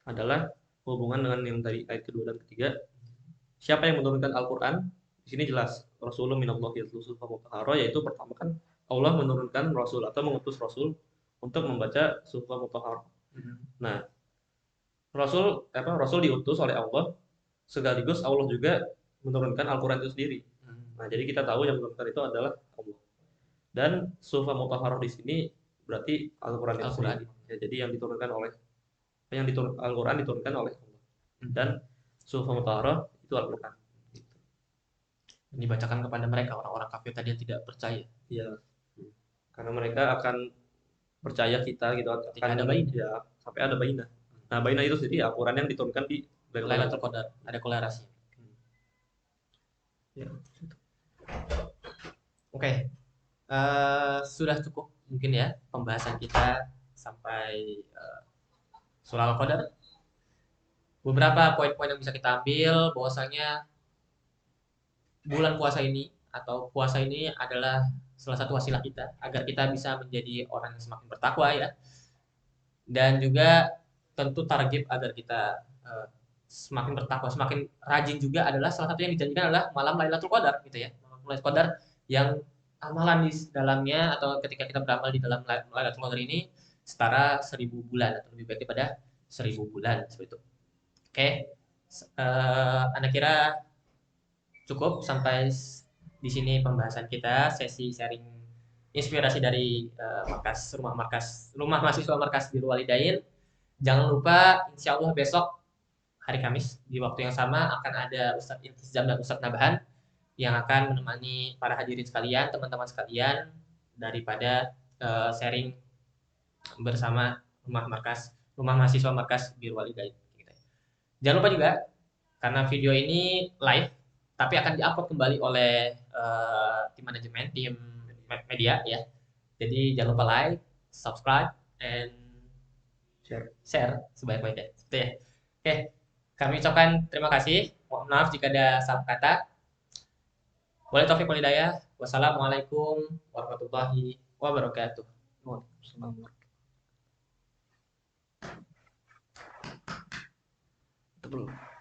adalah hubungan dengan yang tadi ayat kedua dan ketiga. Siapa yang menurunkan Al-Quran? Di sini jelas Rasulullah minallahi yatlu suhufan mutahharah, yaitu pertama kan Allah menurunkan Rasul atau mengutus Rasul untuk membaca suhufan mutahharah. Nah, Rasul diutus oleh Allah, sekaligus Allah juga menurunkan Al-Quran itu sendiri. Nah, jadi kita tahu yang menurunkan itu adalah Allah. Dan suhufan mutahharah di sini berarti Al-Quran itu sendiri. Ya, jadi yang diturunkan oleh Al-Quran diturunkan oleh Allah. Dan suhufan mutahharah itu Al-Quran. Dibacakan kepada mereka orang-orang kafir tadi yang tidak percaya. Iya. Karena mereka akan percaya kita gitu Ketika ada bayyinah. Ya, sampai ada bayyinah. Nah, bayyinah itu sendiri Al-Quran yang diturunkan di Lailatul Qadar, ada kolerasi. Ya. Oke. Sudah cukup mungkin ya pembahasan kita sampai surah Al-Qadar. Beberapa poin-poin yang bisa kita ambil bahwasanya bulan puasa ini atau puasa ini adalah salah satu wasilah kita agar kita bisa menjadi orang yang semakin bertakwa ya. Dan juga tentu target agar kita semakin bertakwa, semakin rajin juga adalah salah satu yang dijanjikan adalah malam Lailatul Qadar gitu ya. Malam Lailatul Qadar yang amalan di dalamnya atau ketika kita beramal di dalam Lailatul Qadar ini setara 1000 bulan atau lebih baik daripada 1000 bulan seperti itu. Oke. Anda kira cukup sampai di sini pembahasan kita, sesi sharing inspirasi dari rumah mahasiswa markas Birrul Walidain. Jangan lupa insya Allah besok hari Kamis di waktu yang sama akan ada Ustadz Iltizam dan Ustadz Nabahan yang akan menemani para hadirin sekalian, teman-teman sekalian daripada sharing bersama rumah mahasiswa markas Birrul Walidain. Jangan lupa juga karena video ini live tapi akan diupload kembali oleh tim manajemen, tim media ya. Jadi jangan lupa like, subscribe, and share sebaik-baiknya. Gitu ya. Oke, kami ucapkan terima kasih. Mohon maaf jika ada salah kata. Wabillahi taufiq wal hidayah. Wassalamualaikum warahmatullahi wabarakatuh. Waalaikumsalam warahmatullahi wabarakatuh.